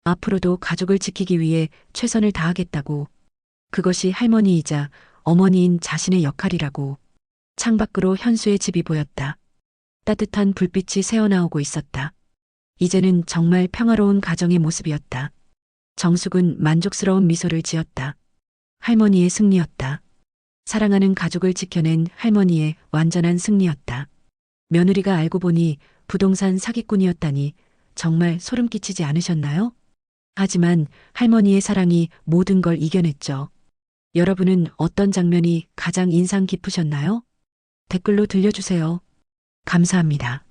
Speaker 1: 앞으로도 가족을 지키기 위해 최선을 다하겠다고. 그것이 할머니이자 어머니인 자신의 역할이라고. 창밖으로 현수의 집이 보였다. 따뜻한 불빛이 새어나오고 있었다. 이제는 정말 평화로운 가정의 모습이었다. 정숙은 만족스러운 미소를 지었다. 할머니의 승리였다. 사랑하는 가족을 지켜낸 할머니의 완전한 승리였다. 며느리가 알고 보니 부동산 사기꾼이었다니 정말 소름 끼치지 않으셨나요? 하지만 할머니의 사랑이 모든 걸 이겨냈죠. 여러분은 어떤 장면이 가장 인상 깊으셨나요? 댓글로 들려주세요. 감사합니다.